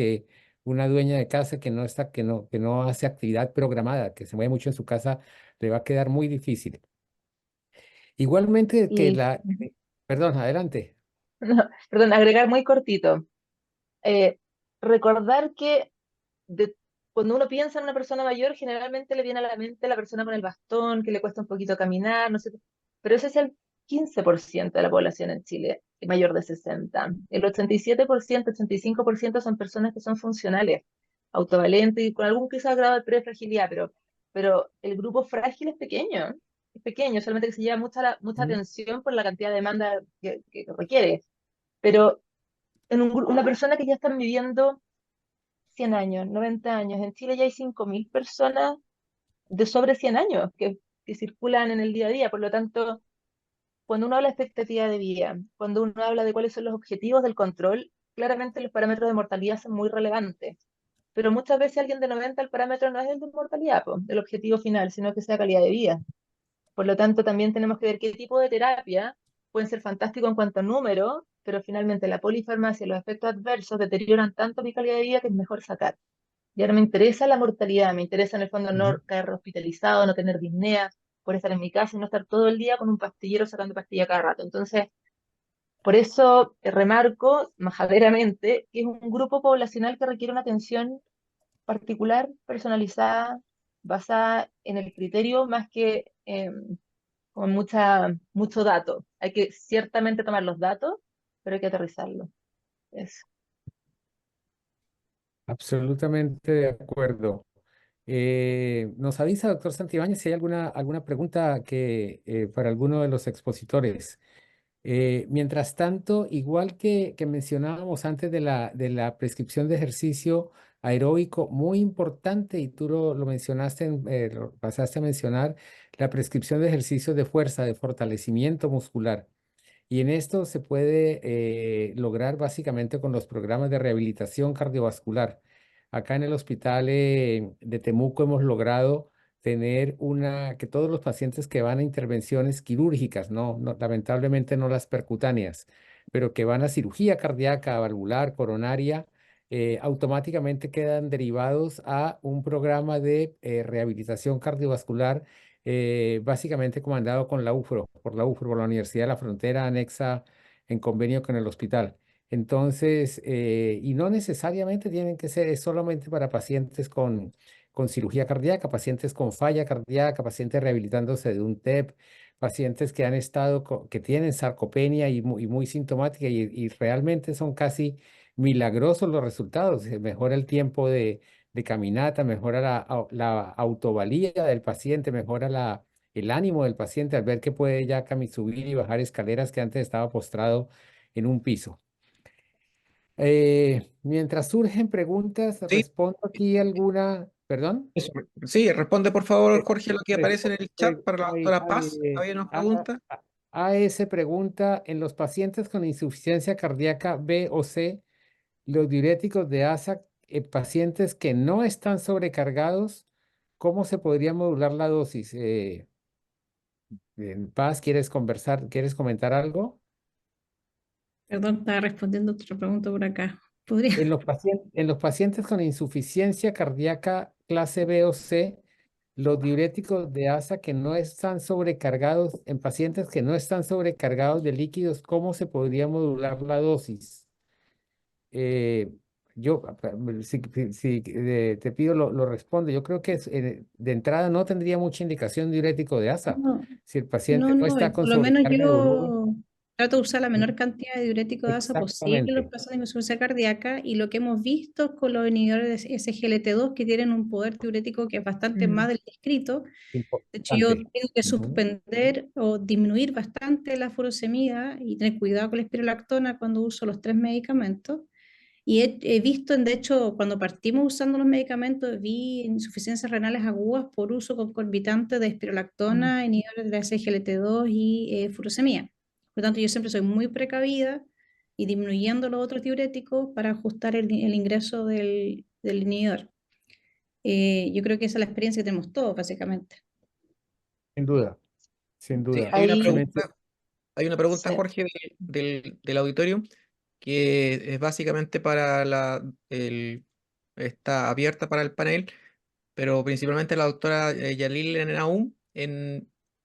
Speaker 3: una dueña de casa que no hace actividad programada, que se mueve mucho en su casa, le va a quedar muy difícil. Igualmente que
Speaker 5: Y,
Speaker 3: perdón, adelante.
Speaker 5: no, perdón, agregar muy cortito. Eh, recordar que de- cuando uno piensa en una persona mayor, generalmente le viene a la mente la persona con el bastón, que le cuesta un poquito caminar, no sé, pero ese es el 15% de la población en Chile, mayor de 60. El 87%, 85% son personas que son funcionales, autovalentes y con algún quizás grado de prefragilidad, pero el grupo frágil es pequeño, solamente que se lleva mucha
Speaker 3: Ujú.
Speaker 5: atención por la cantidad de demanda que requiere. Pero en una persona que ya están viviendo 100 años, 90 años. En Chile ya hay 5.000 personas de sobre 100 años que circulan en el día a día. Por lo tanto, cuando uno habla de expectativa de vida, cuando uno habla de cuáles son los objetivos del control, claramente los parámetros de mortalidad son muy relevantes. Pero muchas veces alguien de 90, el parámetro no es el de mortalidad, po, el objetivo final, sino que sea calidad de vida. Por lo tanto, también tenemos que ver qué tipo de terapia pueden ser fantásticos en cuanto a número, pero finalmente la polifarmacia y los efectos adversos deterioran tanto mi calidad de vida que es mejor sacar. Y ahora me interesa la mortalidad, me interesa en el fondo no
Speaker 3: Ujú.
Speaker 5: caer hospitalizado, no tener disnea, por estar en mi casa y no estar todo el día con un pastillero sacando pastilla cada rato. Entonces, por eso remarco majaderamente que es un grupo poblacional que requiere una atención particular, personalizada, basada en el criterio más que con mucho dato. Hay que ciertamente tomar los datos, pero hay que aterrizarlos. Eso.
Speaker 3: Absolutamente de acuerdo. Nos avisa, doctor Santibáñez, si hay alguna pregunta para alguno de los expositores. Mientras tanto, igual que mencionábamos antes de la prescripción de ejercicio aeróbico, muy importante, y tú lo mencionaste, lo pasaste a mencionar, la prescripción de ejercicios de fuerza, de fortalecimiento muscular. Y en esto se puede lograr básicamente con los programas de rehabilitación cardiovascular. Acá en el hospital de Temuco hemos logrado tener que todos los pacientes que van a intervenciones quirúrgicas, lamentablemente no las percutáneas, pero que van a cirugía cardíaca, valvular, coronaria, automáticamente quedan derivados a un programa de rehabilitación cardiovascular, básicamente comandado con la UFRO, por la Universidad de la Frontera, anexa en convenio con el hospital. Entonces, y no necesariamente tienen que ser, es solamente para pacientes con cirugía cardíaca, pacientes con falla cardíaca, pacientes rehabilitándose de un TEP, pacientes que han estado, que tienen sarcopenia y muy sintomática y realmente son casi milagrosos los resultados. Mejora el tiempo de caminata, mejora la autovalía del paciente, mejora el ánimo del paciente al ver que puede ya subir y bajar escaleras que antes estaba postrado en un piso. Mientras surgen preguntas,
Speaker 1: Sí,
Speaker 3: respondo aquí alguna, perdón.
Speaker 1: eso. Sí, responde por favor,
Speaker 3: Eh,
Speaker 1: Jorge, lo que aparece en el chat para la doctora Paz. Había una pregunta.
Speaker 3: AS pregunta, en los pacientes con insuficiencia cardíaca B o C, los diuréticos de ASA, pacientes que no están sobrecargados, ¿cómo se podría modular la dosis? Paz, ¿quieres comentar algo?
Speaker 2: Perdón, estaba respondiendo otra pregunta por acá. ¿Podría?
Speaker 3: En los pacientes con insuficiencia cardíaca clase B o C, los diuréticos de ASA que no están sobrecargados, en pacientes que no están sobrecargados de líquidos, ¿cómo se podría modular la dosis? Eh, si te pido lo responde. Yo creo que de entrada no tendría mucha indicación diurético de ASA.
Speaker 2: No,
Speaker 3: Si el paciente no
Speaker 2: no,
Speaker 3: está con
Speaker 2: por lo menos
Speaker 3: sobrecarga de volumen,
Speaker 2: yo trato de usar la menor cantidad de diurético de asa posible en los
Speaker 3: exactamente.
Speaker 2: pacientes de insuficiencia cardíaca y lo que hemos visto con los inhibidores de SGLT2 que tienen un poder diurético que es bastante más del descrito. De hecho, yo
Speaker 3: Importante.
Speaker 2: tengo que
Speaker 3: Ujú.
Speaker 2: suspender o disminuir bastante la furosemida y tener cuidado con la espirolactona cuando uso los 3 medicamentos. Y he visto, de hecho, cuando partimos usando los medicamentos, vi insuficiencias renales agudas por uso concomitante de espirolactona, inhibidores de la SGLT2 y furosemida. Por lo tanto, yo siempre soy muy precavida y disminuyendo los otros diuréticos para ajustar el ingreso del inhibidor. Yo creo que esa es la experiencia que tenemos todos, básicamente.
Speaker 3: Sin duda, sin
Speaker 1: Sí,
Speaker 3: duda.
Speaker 5: Ahí,
Speaker 1: hay una pregunta,
Speaker 5: sí,
Speaker 1: Jorge, del auditorio, que es básicamente para está abierta para el panel, pero principalmente la doctora Yalil Naum,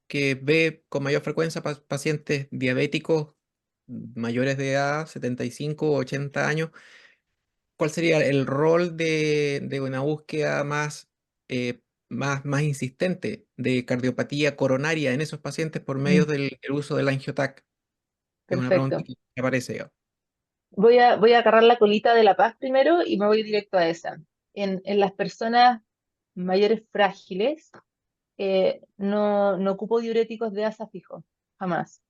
Speaker 1: que ve con mayor frecuencia pacientes diabéticos mayores de edad, 75 o 80 años. ¿Cuál sería el rol de una búsqueda más insistente de cardiopatía coronaria en esos pacientes por medio del uso del angiotac? Es una pregunta
Speaker 5: perfecto.
Speaker 1: que me aparece.
Speaker 5: Voy a agarrar la colita de La Paz primero y me voy directo a esa. En las personas mayores frágiles, no ocupo diuréticos de asa fijo, jamás.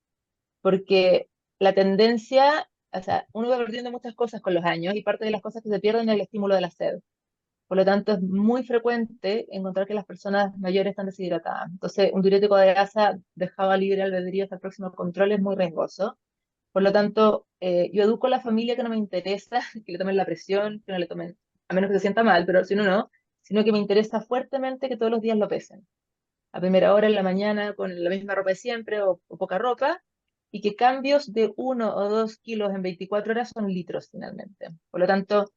Speaker 5: Porque la tendencia, o sea, uno va perdiendo muchas cosas con los años y parte de las cosas que se pierden es el estímulo de la sed. Por lo tanto, es muy frecuente encontrar que las personas mayores están deshidratadas. Entonces, un diurético de asa dejado libre albedrío hasta el próximo control es muy riesgoso. Por lo tanto, yo educo a la familia que no me interesa que le tomen la presión, que no le tomen, a menos que se sienta mal, pero si no, no, sino que me interesa fuertemente que todos los días lo pesen. A primera hora en la mañana con la misma ropa de siempre o poca ropa, y que cambios de 1 o 2 kilos en 24 horas son litros finalmente. Por lo tanto,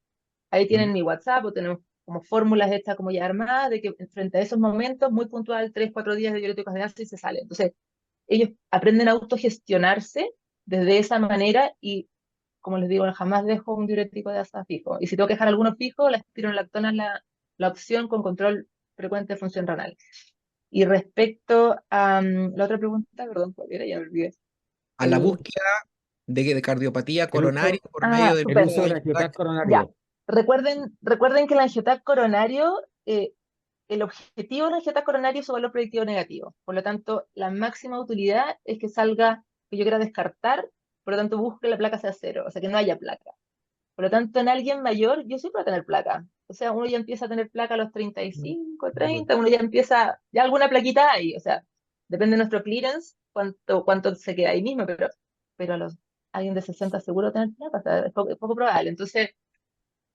Speaker 5: ahí
Speaker 3: Mm.
Speaker 5: tienen mi WhatsApp o tenemos como fórmulas hechas como ya armadas de que frente a esos momentos, muy puntual, 3, 4 días de diuréticos de ácido y se sale. Entonces, ellos aprenden a autogestionarse desde esa manera y, como les digo, jamás dejo un diurético de asa fijo. Y si tengo que dejar alguno fijo, la espironolactona es la opción con control frecuente de función renal. Y respecto a la otra pregunta, perdón, ¿cuál era? Ya me olvidé.
Speaker 1: A la
Speaker 5: El,
Speaker 1: búsqueda de cardiopatía
Speaker 3: El
Speaker 1: coronaria
Speaker 3: uso,
Speaker 1: por medio del
Speaker 3: el
Speaker 5: súper,
Speaker 3: uso
Speaker 1: uso
Speaker 3: del
Speaker 1: del
Speaker 3: angiotac
Speaker 1: angiotac.
Speaker 5: ya.
Speaker 3: coronario.
Speaker 5: Recuerden que el angiotac coronario, el objetivo del angiotac coronario es su valor predictivo negativo. Por lo tanto, la máxima utilidad es que salga, que yo quiera descartar, por lo tanto, busque la placa sea cero, o sea, que no haya placa. Por lo tanto, en alguien mayor, yo siempre voy a tener placa. O sea, uno ya empieza a tener placa a los 35,
Speaker 3: Sin duda.
Speaker 5: 30, uno ya empieza, ya alguna plaquita hay. O sea, depende de nuestro clearance, cuánto se queda ahí mismo, pero alguien de 60 seguro va a tener placa, o sea, es poco probable. Entonces,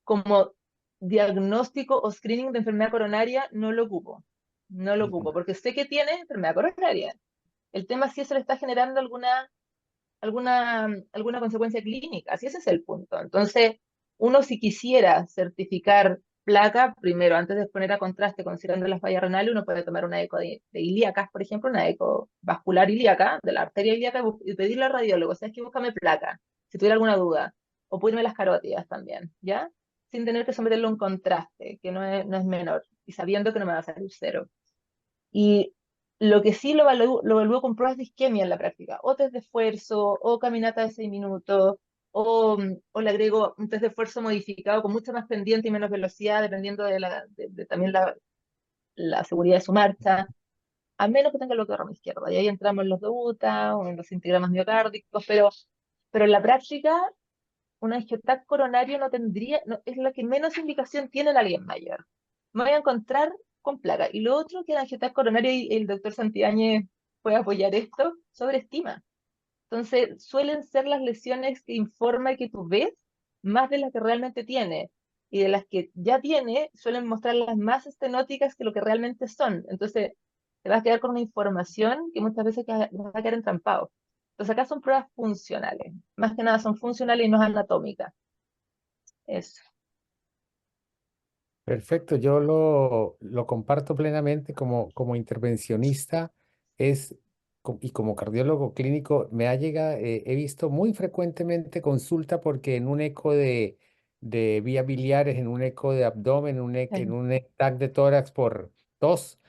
Speaker 5: como diagnóstico o screening de enfermedad coronaria, no lo ocupo. No lo ocupo, porque sé que tiene enfermedad coronaria. El tema es si eso le está generando alguna consecuencia clínica, si ese es el punto. Entonces, uno si quisiera certificar placa, primero, antes de poner a contraste considerando las fallas renales, uno puede tomar una eco de ilíacas, por ejemplo, una eco vascular ilíaca, de la arteria ilíaca, y pedirle al radiólogo, ¿sabes qué? Búscame placa, si tuviera alguna duda, o pudirme las carótidas también, ¿ya? Sin tener que someterlo a un contraste, que no es menor, y sabiendo que no me va a salir cero. Y lo que sí lo evalúo con pruebas de isquemia en la práctica, o test de esfuerzo, o caminata de 6 minutos, o le agrego un test de esfuerzo modificado con mucha más pendiente y menos velocidad, dependiendo de también la seguridad de su marcha, a menos que tenga bloqueo de rama izquierda. Y ahí entramos en los DOUTA o en los integramas miocárdicos, pero en la práctica, un angiotac coronario no tendría, es la que menos indicación tiene en alguien mayor. Me voy a encontrar con placa. Y lo otro que el angiotac coronario, y el doctor Santibáñez puede apoyar esto, sobreestima. Entonces, suelen ser las lesiones que informa que tú ves más de las que realmente tiene. Y de las que ya tiene, suelen mostrar las más estenóticas que lo que realmente son. Entonces, te vas a quedar con una información que muchas veces vas a quedar entrampado. Entonces, acá son pruebas funcionales. Más que nada son funcionales y no anatómicas. Eso.
Speaker 3: Perfecto, yo lo comparto plenamente como intervencionista y como cardiólogo clínico. He visto muy frecuentemente consulta porque en un eco de vías biliares, en un eco de abdomen, en un TAC de tórax por tos,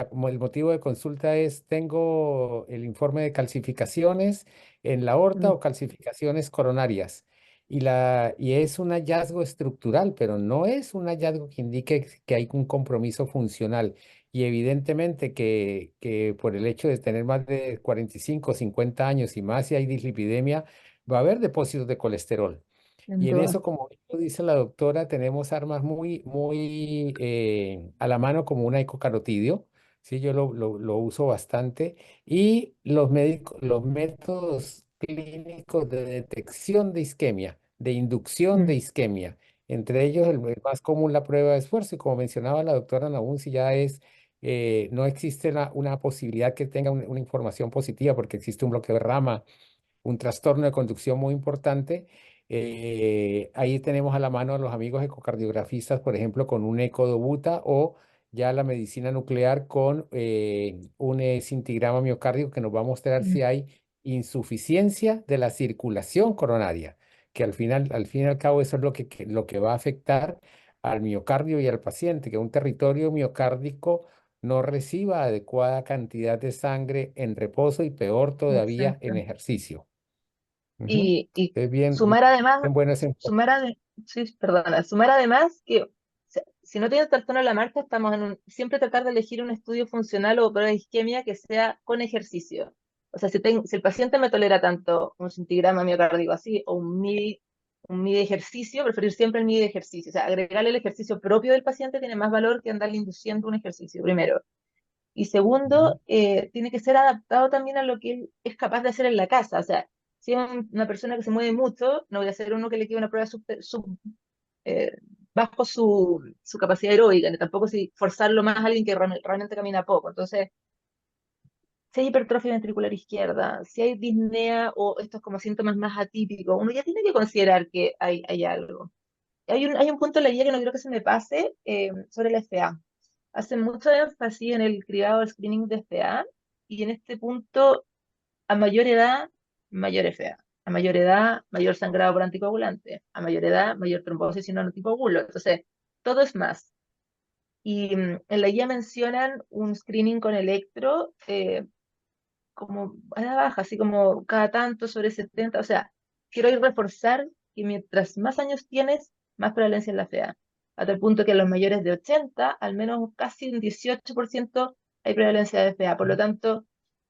Speaker 3: como el motivo de consulta es, tengo el informe de calcificaciones en la aorta
Speaker 5: Mm.
Speaker 3: o calcificaciones coronarias. Y es un hallazgo estructural, pero no es un hallazgo que indique que hay un compromiso funcional. Y evidentemente que por el hecho de tener más de 45 o 50 años y más si hay dislipidemia, va a haber depósitos de colesterol.
Speaker 5: Sin
Speaker 3: Y en
Speaker 5: duda.
Speaker 3: eso, como lo dice la doctora, tenemos armas muy a la mano como una ecocarotidio. Sí, yo lo uso bastante. Y los métodos clínicos de detección de isquemia, de inducción de
Speaker 5: Mm.
Speaker 3: isquemia. Entre ellos, el más común, la prueba de esfuerzo. Y como mencionaba la doctora Nabunsi, no existe una posibilidad que tenga una información positiva porque existe un bloqueo de rama, un trastorno de conducción muy importante. Ahí tenemos a la mano a los amigos ecocardiografistas, por ejemplo, con un ecodobuta o ya la medicina nuclear con un cintigrama miocárdico que nos va a mostrar
Speaker 5: Mm.
Speaker 3: si hay insuficiencia de la circulación coronaria, que al fin y al cabo eso es lo que va a afectar al miocardio y al paciente, que un territorio miocárdico no reciba adecuada cantidad de sangre en reposo y peor todavía en
Speaker 5: Exacto.
Speaker 3: ejercicio. Ujú.
Speaker 5: Y
Speaker 3: Es bien,
Speaker 5: sumar además,
Speaker 3: bien bueno ese enfoque.
Speaker 5: sí, perdona, sumar además que si no tienes trastorno de la marcha, estamos siempre tratar de elegir un estudio funcional o prueba de isquemia que sea con ejercicio. O sea, si el paciente me tolera tanto un centigrama miocárdico así o un MIDI de ejercicio, preferir siempre el MIDI de ejercicio. O sea, agregarle el ejercicio propio del paciente tiene más valor que andarle induciendo un ejercicio, primero. Y
Speaker 3: Ujú.
Speaker 5: segundo, tiene que ser adaptado también a lo que él es capaz de hacer en la casa. O sea, si es una persona que se mueve mucho, no voy a hacer uno que le quede una prueba eh, bajo su capacidad aeróbica, ni tampoco si forzarlo más a alguien que realmente camina poco. Entonces, si hay hipertrofia ventricular izquierda, si hay disnea o estos como síntomas más atípicos, uno ya tiene que considerar que hay algo. Hay un punto en la guía que no quiero que se me pase sobre la FA. Hace mucho énfasis en el cribado del screening de FA y en este punto, a mayor edad, mayor FA. A mayor edad, mayor sangrado por anticoagulante. A mayor edad, mayor trombosis y no anticoagulo. Entonces, todo es más. Y en la guía mencionan un screening con electro como a la baja, así como cada tanto sobre 70. O sea, quiero ir reforzar que mientras más años tienes, más prevalencia en la FA. Hasta el punto que en los mayores de 80, al menos casi un 18% hay prevalencia de FA. Por lo tanto,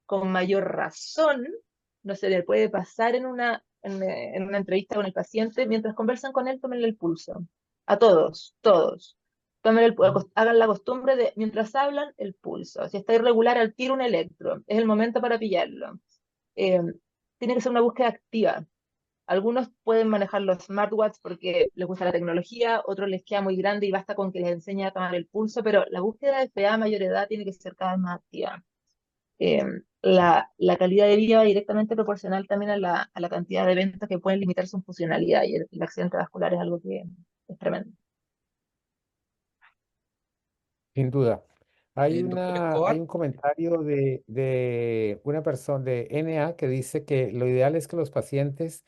Speaker 5: con mayor razón, no se le puede pasar en una entrevista con el paciente, mientras conversan con él, tómenle el pulso. A todos, todos. Hagan la costumbre de, mientras hablan, el pulso. Si está irregular, al tiro un electro. Es el momento para pillarlo. Eh, Tiene que ser una búsqueda activa. Algunos pueden manejar los smartwatch porque les gusta la tecnología, otros les queda muy grande y basta con que les enseñe a tomar el pulso, pero la búsqueda de FA a mayor edad tiene que ser cada vez más activa. la calidad de vida va directamente proporcional también a la cantidad de eventos que pueden limitar su funcionalidad, y el accidente vascular es algo que es tremendo.
Speaker 3: Sin duda.
Speaker 1: Doctor
Speaker 3: Hay
Speaker 1: Escobar,
Speaker 3: un comentario de una persona de NA que dice que lo ideal es que los pacientes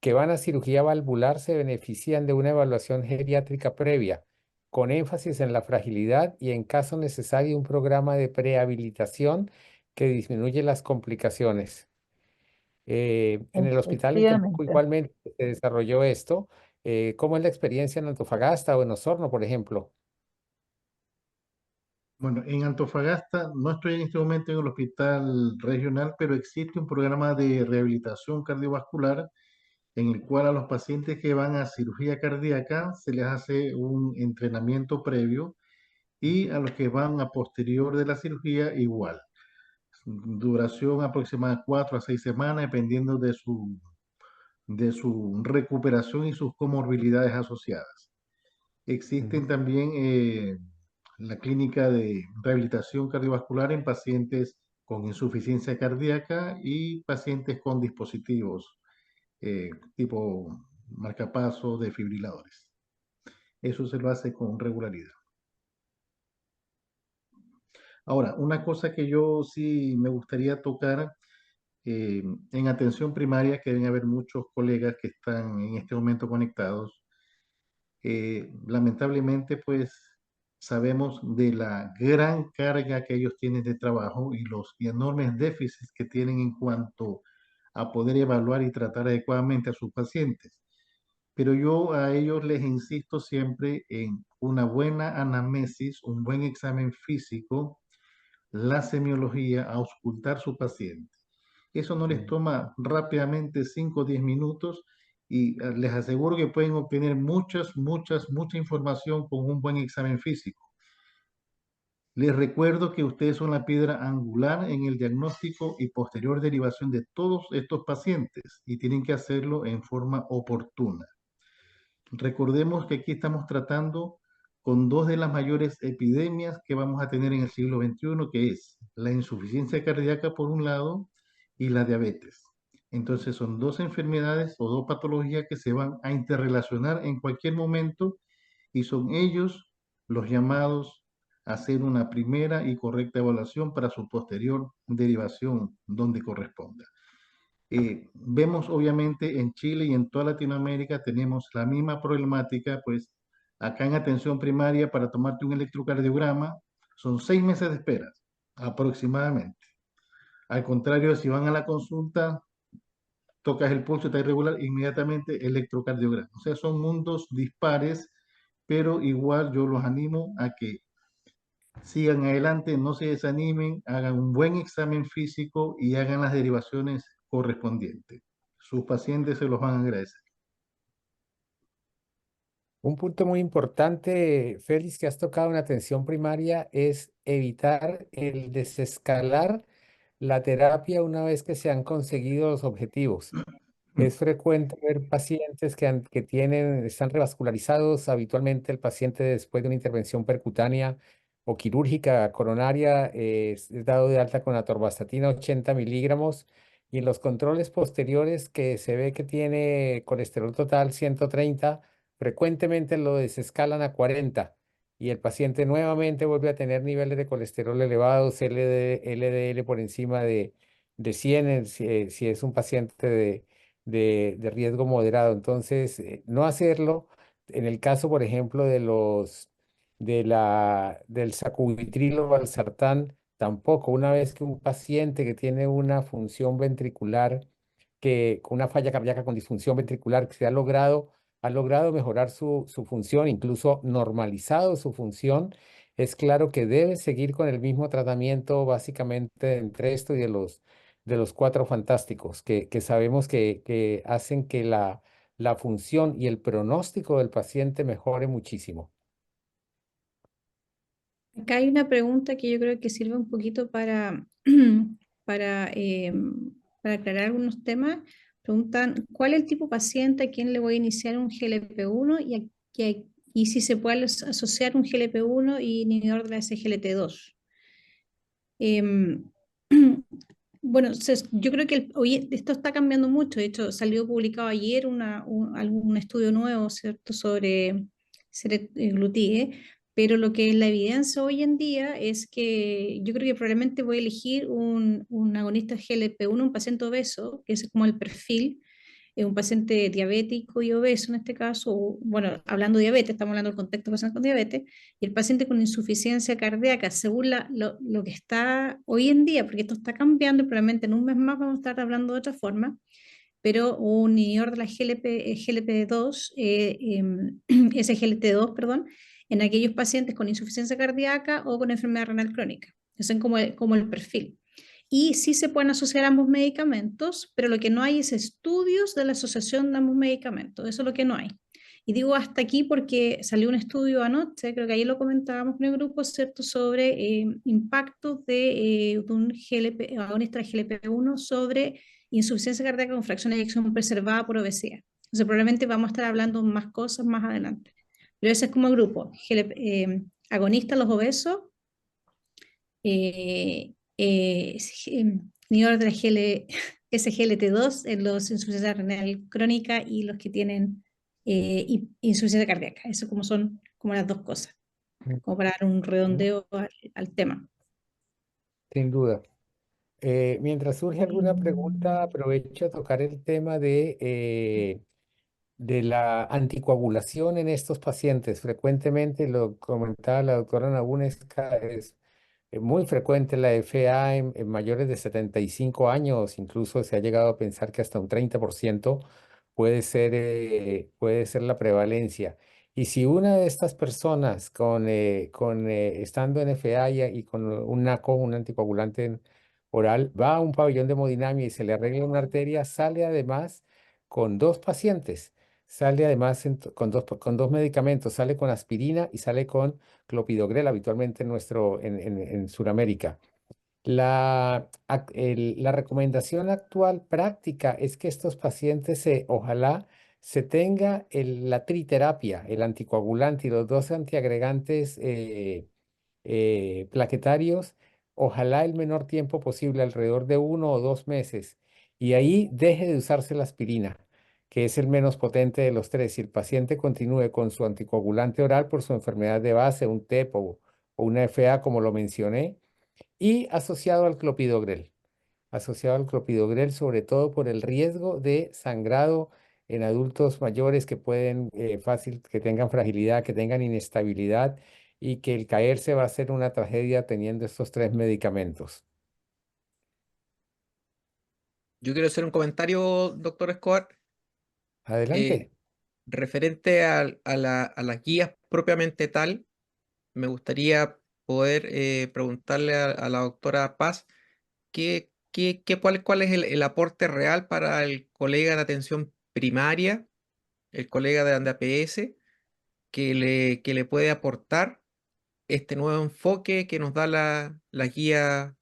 Speaker 3: que van a cirugía valvular se benefician de una evaluación geriátrica previa, con énfasis en la fragilidad y en caso necesario un programa de prehabilitación que disminuye las complicaciones. En el hospital en Temuco
Speaker 5: Efectivamente.
Speaker 3: igualmente se desarrolló esto. ¿Cómo es la experiencia en Antofagasta o en Osorno, por ejemplo?
Speaker 4: Bueno, en Antofagasta no estoy en este momento en el hospital regional, pero existe un programa de rehabilitación cardiovascular en el cual a los pacientes que van a cirugía cardíaca se les hace un entrenamiento previo, y a los que van a posterior de la cirugía igual. Duración aproximada de 4 a 6 semanas, dependiendo de su recuperación y sus comorbilidades asociadas. Existen
Speaker 3: Ujú.
Speaker 4: también la clínica de rehabilitación cardiovascular en pacientes con insuficiencia cardíaca y pacientes con dispositivos tipo marcapasos, desfibriladores. Eso se lo hace con regularidad. Ahora, una cosa que yo sí me gustaría tocar en atención primaria, que deben haber muchos colegas que están en este momento conectados. Lamentablemente, pues sabemos de la gran carga que ellos tienen de trabajo y los enormes déficits que tienen en cuanto a poder evaluar y tratar adecuadamente a sus pacientes. Pero yo a ellos les insisto siempre en una buena anamnesis, un buen examen físico, la semiología, a auscultar su paciente. Eso no les
Speaker 3: Mm.
Speaker 4: toma rápidamente 5 o 10 minutos, y les aseguro que pueden obtener mucha información con un buen examen físico. Les recuerdo que ustedes son la piedra angular en el diagnóstico y posterior derivación de todos estos pacientes, y tienen que hacerlo en forma oportuna. Recordemos que aquí estamos tratando con dos de las mayores epidemias que vamos a tener en el siglo XXI, que es la insuficiencia cardíaca por un lado y la diabetes. Entonces son dos enfermedades o dos patologías que se van a interrelacionar en cualquier momento, y son ellos los llamados a hacer una primera y correcta evaluación para su posterior derivación donde corresponda. Vemos obviamente en Chile y en toda Latinoamérica tenemos la misma problemática, pues acá en atención primaria para tomarte un electrocardiograma son 6 meses de espera aproximadamente. Al contrario, si van a la consulta, tocas el pulso, está irregular, inmediatamente electrocardiograma. O sea, son mundos dispares, pero igual yo los animo a que sigan adelante, no se desanimen, hagan un buen examen físico y hagan las derivaciones correspondientes. Sus pacientes se los van a agradecer.
Speaker 3: Un punto muy importante, Félix, que has tocado en atención primaria es evitar el desescalar la terapia una vez que se han conseguido los objetivos. Es frecuente ver pacientes están revascularizados. Habitualmente el paciente después de una intervención percutánea o quirúrgica coronaria es dado de alta con atorvastatina 80 miligramos, y en los controles posteriores que se ve que tiene colesterol total 130, frecuentemente lo desescalan a 40 y el paciente nuevamente vuelve a tener niveles de colesterol elevados, LDL por encima de 100 si es un paciente de riesgo moderado. Entonces, no hacerlo en el caso, por ejemplo, del sacubitril o valsartán, tampoco. Una vez que un paciente que tiene una función ventricular, con una falla cardíaca con disfunción ventricular que ha logrado mejorar su función, incluso normalizado su función, es claro que debe seguir con el mismo tratamiento básicamente entre esto y de los cuatro fantásticos, que sabemos que hacen que la función y el pronóstico del paciente mejore muchísimo.
Speaker 2: Acá hay una pregunta que yo creo que sirve un poquito para, para aclarar algunos temas. Preguntan, ¿cuál es el tipo de paciente a quien le voy a iniciar un GLP-1 y si se puede asociar un GLP-1 y inhibidor de la SGLT2? Bueno, yo creo que hoy esto está cambiando mucho. De hecho, salió publicado ayer algún estudio nuevo, ¿cierto?, sobre glutie, pero lo que es la evidencia hoy en día es que yo creo que probablemente voy a elegir un agonista GLP-1, un paciente obeso, que es como el perfil, un paciente diabético y obeso en este caso, bueno, hablando de diabetes, estamos hablando del contexto de personas con diabetes, y el paciente con insuficiencia cardíaca, según lo que está hoy en día, porque esto está cambiando y probablemente en un mes más vamos a estar hablando de otra forma, pero un inhibidor de la GLP2, SGLT2, perdón, en aquellos pacientes con insuficiencia cardíaca o con enfermedad renal crónica. Eso es como el perfil. Y sí se pueden asociar ambos medicamentos, pero lo que no hay es estudios de la asociación de ambos medicamentos. Eso es lo que no hay. Y digo hasta aquí porque salió un estudio anoche, creo que ayer lo comentábamos en el grupo, ¿cierto?, sobre impactos de un agonista de GLP-1 sobre insuficiencia cardíaca con fracción de eyección preservada por obesidad. Entonces probablemente vamos a estar hablando más cosas más adelante. Pero ese es como el grupo, agonistas los obesos, inhibidor de la SGLT2 en los insuficiencia renal crónica y los que tienen insuficiencia cardíaca. Eso como son como las dos cosas, como para dar un redondeo al tema.
Speaker 3: Sin duda. Mientras surge alguna pregunta, aprovecho a tocar el tema de la anticoagulación en estos pacientes. Frecuentemente, lo comentaba la doctora Nabunesca, es muy frecuente la FA en mayores de 75 años, incluso se ha llegado a pensar que hasta un 30% puede ser la prevalencia. Y si una de estas personas estando en FA y con un NACO, un anticoagulante oral, va a un pabellón de hemodinamia y se le arregla una arteria, sale además con dos pacientes, sale además con dos medicamentos, sale con aspirina y sale con clopidogrel, habitualmente en Sudamérica. La recomendación actual práctica es que estos pacientes ojalá se tenga la triterapia, el anticoagulante y los dos antiagregantes plaquetarios, ojalá el menor tiempo posible, alrededor de 1 o 2 meses, y ahí deje de usarse la aspirina, que es el menos potente de los tres, y el paciente continúe con su anticoagulante oral por su enfermedad de base, un TEP o una FA, como lo mencioné, y asociado al clopidogrel, sobre todo por el riesgo de sangrado en adultos mayores que que tengan fragilidad, que tengan inestabilidad y que el caerse va a ser una tragedia teniendo estos tres medicamentos.
Speaker 1: Yo quiero hacer un comentario, doctor Escobar, eh,
Speaker 3: Adelante.
Speaker 1: referente a las guías propiamente tal. Me gustaría poder preguntarle a la doctora Paz cuál es el aporte real para el colega de atención primaria, el colega de APS, que le puede aportar este nuevo enfoque que nos da la guía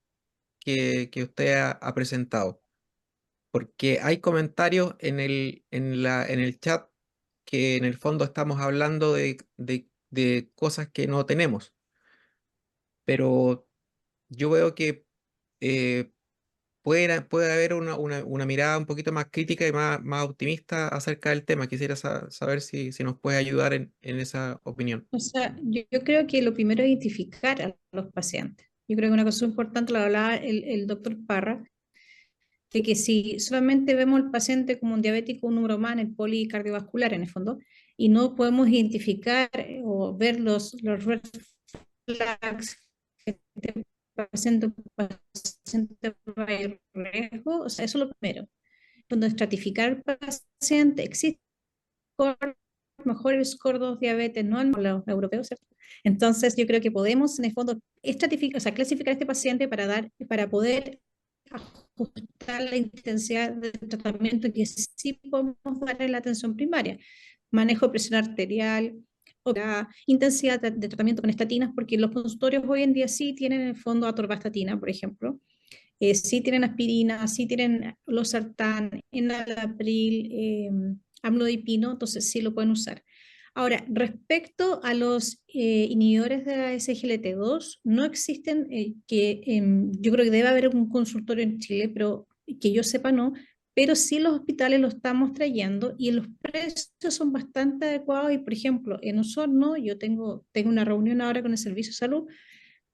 Speaker 1: que usted ha presentado. Porque hay comentarios en el chat que en el fondo estamos hablando de cosas que no tenemos, pero yo veo que eh, puede haber una mirada un poquito más crítica y más optimista acerca del tema. Quisiera saber si nos puede ayudar en esa opinión.
Speaker 2: O sea, yo creo que lo primero es identificar a los pacientes. Yo creo que una cosa importante, lo hablaba el doctor Parra, de que si solamente vemos al paciente como un diabético, un número más en el policardiovascular en el fondo, y no podemos identificar o ver los red flags que este paciente va a ir riesgo, o sea, eso es lo primero. Cuando estratificar el paciente, existe mejor el score 2 diabetes, no los europeos, ¿cierto? Entonces yo creo que podemos en el fondo estratificar, o sea, clasificar a este paciente para poder ajustar la intensidad del tratamiento que sí podemos dar en la atención primaria. Manejo de presión arterial, o la intensidad de tratamiento con estatinas, porque los consultorios hoy en día sí tienen en el fondo atorvastatina, por ejemplo, sí tienen aspirina, sí tienen losartán, enalapril, amlodipino, entonces sí lo pueden usar. Ahora, respecto a los inhibidores de la SGLT2, no existen, yo creo que debe haber un consultorio en Chile, pero que yo sepa no, pero sí los hospitales lo estamos trayendo y los precios son bastante adecuados y, por ejemplo, en Osorno yo tengo una reunión ahora con el Servicio de Salud,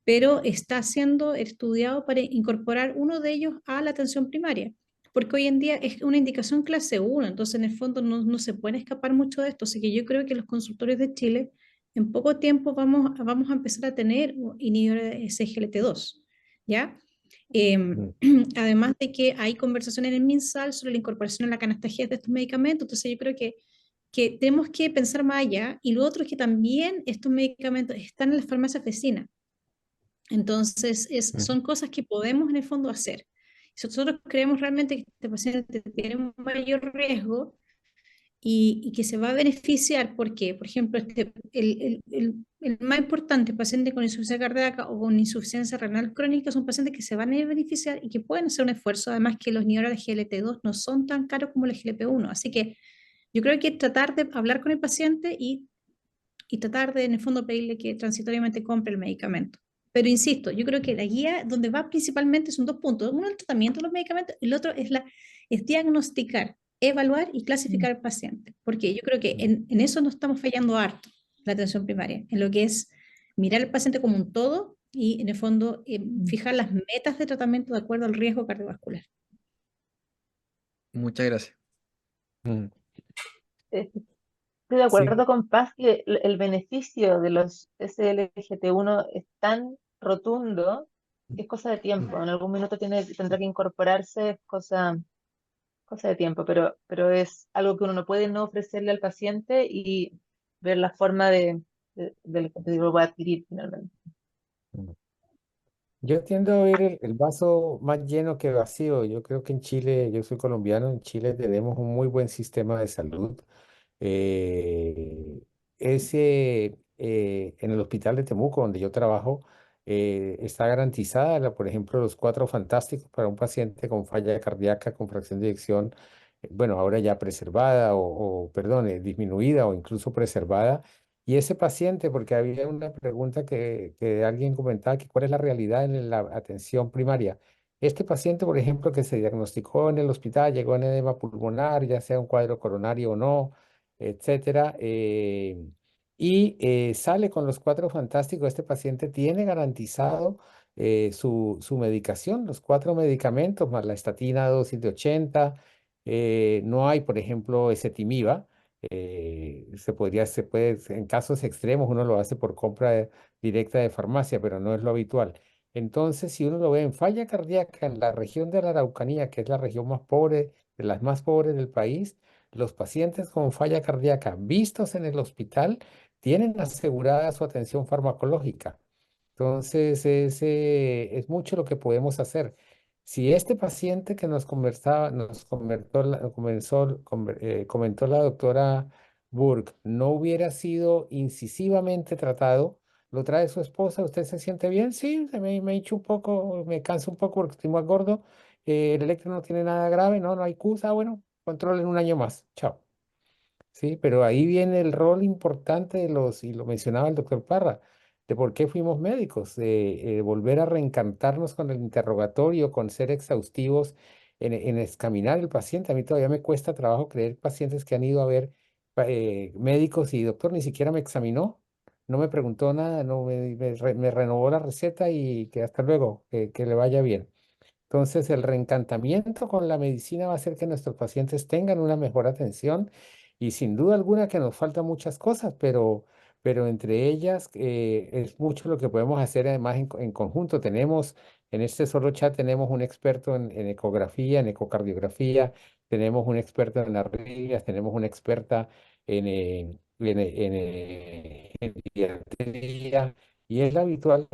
Speaker 2: pero está siendo estudiado para incorporar uno de ellos a la atención primaria, porque hoy en día es una indicación clase 1, entonces en el fondo no se puede escapar mucho de esto, así que yo creo que los consultorios de Chile en poco tiempo vamos a empezar a tener inhibidores de SGLT2, ¿ya?
Speaker 3: Mm.
Speaker 2: Además de que hay conversaciones en el MinSal sobre la incorporación en la canasta G de estos medicamentos, entonces yo creo que tenemos que pensar más allá, y lo otro es que también estos medicamentos están en las farmacias vecinas. Entonces,
Speaker 3: Mm.
Speaker 2: son cosas que podemos en el fondo hacer. Si nosotros creemos realmente que este paciente tiene un mayor riesgo y que se va a beneficiar, porque, por ejemplo, el más importante, paciente con insuficiencia cardíaca o con insuficiencia renal crónica, son pacientes que se van a beneficiar y que pueden hacer un esfuerzo, además que los inhibidores de GLT2 no son tan caros como los GLP-1. Así que yo creo que tratar de hablar con el paciente y tratar de, en el fondo, pedirle que transitoriamente compre el medicamento. Pero insisto, yo creo que la guía donde va principalmente son dos puntos. Uno, el tratamiento de los medicamentos, y el otro es diagnosticar, evaluar y clasificar al paciente. Porque yo creo que en eso no estamos fallando harto, la atención primaria, en lo que es mirar al paciente como un todo y, en el fondo, fijar las metas de tratamiento de acuerdo al riesgo cardiovascular.
Speaker 1: Muchas gracias.
Speaker 3: Mm.
Speaker 5: Eh, Estoy de
Speaker 3: Sí.
Speaker 5: acuerdo con Paz que el beneficio de los SLGT1 es tan rotundo que es cosa de tiempo. En algún minuto tendrá que incorporarse, es cosa de tiempo, pero es algo que uno no puede no ofrecerle al paciente y ver la forma de que lo va a adquirir finalmente.
Speaker 3: Mm. Yo tiendo a ver el vaso más lleno que vacío. Yo creo que en Chile, yo soy colombiano, en Chile tenemos un muy buen sistema de salud. Eh, en el hospital de Temuco, donde yo trabajo, está garantizada, por ejemplo, los cuatro fantásticos para un paciente con falla cardíaca, con fracción de eyección, bueno, ahora ya preservada perdón, disminuida o incluso preservada. Y ese paciente, porque había una pregunta que alguien comentaba, que cuál es la realidad en la atención primaria. Este paciente, por ejemplo, que se diagnosticó en el hospital, llegó en edema pulmonar, ya sea un cuadro coronario o no, etcétera, sale con los cuatro fantásticos. Este paciente tiene garantizado su medicación, los cuatro medicamentos, más la estatina a dosis de 80. No hay, por ejemplo, ezetimiba. Se puede, en casos extremos, uno lo hace por compra directa de farmacia, pero no es lo habitual. Entonces, si uno lo ve en falla cardíaca en la región de la Araucanía, que es la región más pobre, de las más pobres del país, los pacientes con falla cardíaca vistos en el hospital tienen asegurada su atención farmacológica. Entonces, es mucho lo que podemos hacer. Si este paciente que nos conversaba, comentó la doctora Burke, no hubiera sido incisivamente tratado, lo trae su esposa, ¿usted se siente bien? Sí, me hincho un poco, me canso un poco porque estoy más gordo. El electro no tiene nada grave, no hay CUS. Bueno, control en un año más. Chao. Sí, pero ahí viene el rol importante y lo mencionaba el doctor Parra, de por qué fuimos médicos, de volver a reencantarnos con el interrogatorio, con ser exhaustivos en examinar el paciente. A mí todavía me cuesta trabajo creer pacientes que han ido a ver médicos y doctor ni siquiera me examinó, no me preguntó nada, no me renovó la receta y que hasta luego, que le vaya bien. Entonces, el reencantamiento con la medicina va a hacer que nuestros pacientes tengan una mejor atención y sin duda alguna que nos faltan muchas cosas, pero entre ellas es mucho lo que podemos hacer además en conjunto. En este solo chat tenemos un experto en ecografía, en ecocardiografía, tenemos un experto en arritmias, tenemos una experta en pediatría. Y es lo habitual,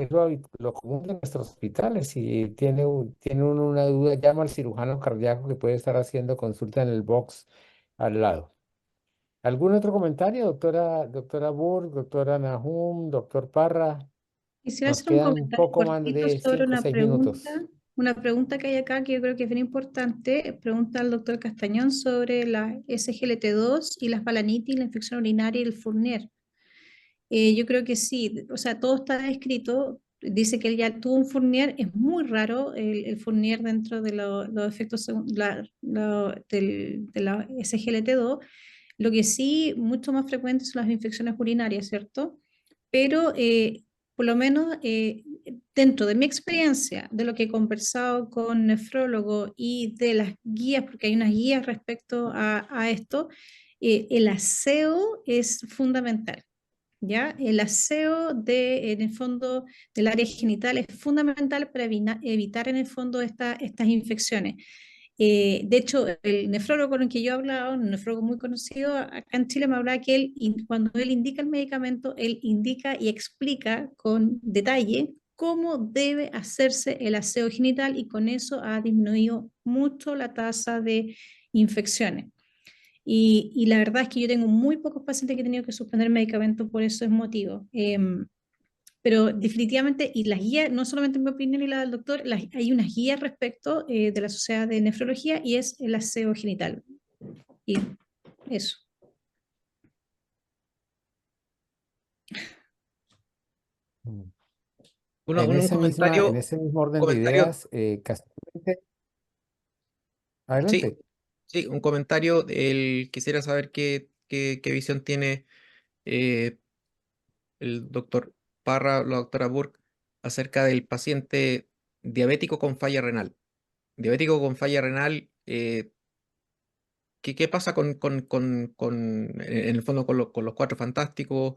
Speaker 3: lo común de nuestros hospitales. Si tiene uno una duda, llama al cirujano cardíaco que puede estar haciendo consulta en el box al lado. ¿Algún otro comentario, doctora Burg, doctora Nahum, doctor Parra?
Speaker 2: Quisiera
Speaker 3: Nos
Speaker 2: hacer un
Speaker 3: quedan un
Speaker 2: comentario
Speaker 3: poco más
Speaker 2: cortito
Speaker 3: de
Speaker 2: sobre
Speaker 3: 5 o
Speaker 2: una
Speaker 3: 6 minutos.
Speaker 2: pregunta una pregunta que hay acá que yo creo que es bien importante. Pregunta al doctor Castañón sobre la SGLT2 y las balanitis, la infección urinaria y el Fournier. Yo creo que sí, o sea, todo está escrito. Dice que él ya tuvo un Fournier, es muy raro el Fournier dentro de los efectos de la SGLT2. Lo que sí, mucho más frecuente son las infecciones urinarias, ¿cierto? Pero por lo menos dentro de mi experiencia, de lo que he conversado con nefrólogos y de las guías, porque hay unas guías respecto a esto, el aseo es fundamental. ¿Ya? El aseo en el fondo del área genital es fundamental para evitar en el fondo estas infecciones. De hecho, el nefrólogo con el que yo he hablado, un nefrólogo muy conocido acá en Chile, me hablaba que cuando él indica el medicamento, él indica y explica con detalle cómo debe hacerse el aseo genital y con eso ha disminuido mucho la tasa de infecciones. Y la verdad es que yo tengo muy pocos pacientes que he tenido que suspender medicamentos por esos motivos. Pero definitivamente, y las guías, no solamente mi opinión y la del doctor, hay unas guías respecto de la Sociedad de Nefrología y es el aseo genital. Y eso.
Speaker 3: Mm.
Speaker 1: Un
Speaker 3: En
Speaker 1: comentario,
Speaker 3: ese mismo orden de
Speaker 1: comentario,
Speaker 3: ideas, casualmente,
Speaker 1: sí,
Speaker 3: adelante.
Speaker 1: sí, un comentario. Quisiera saber qué visión tiene eh, el doctor Parra, la doctora Burke, acerca del paciente diabético con falla renal. Diabético con falla renal, ¿qué pasa en el fondo con los cuatro fantásticos?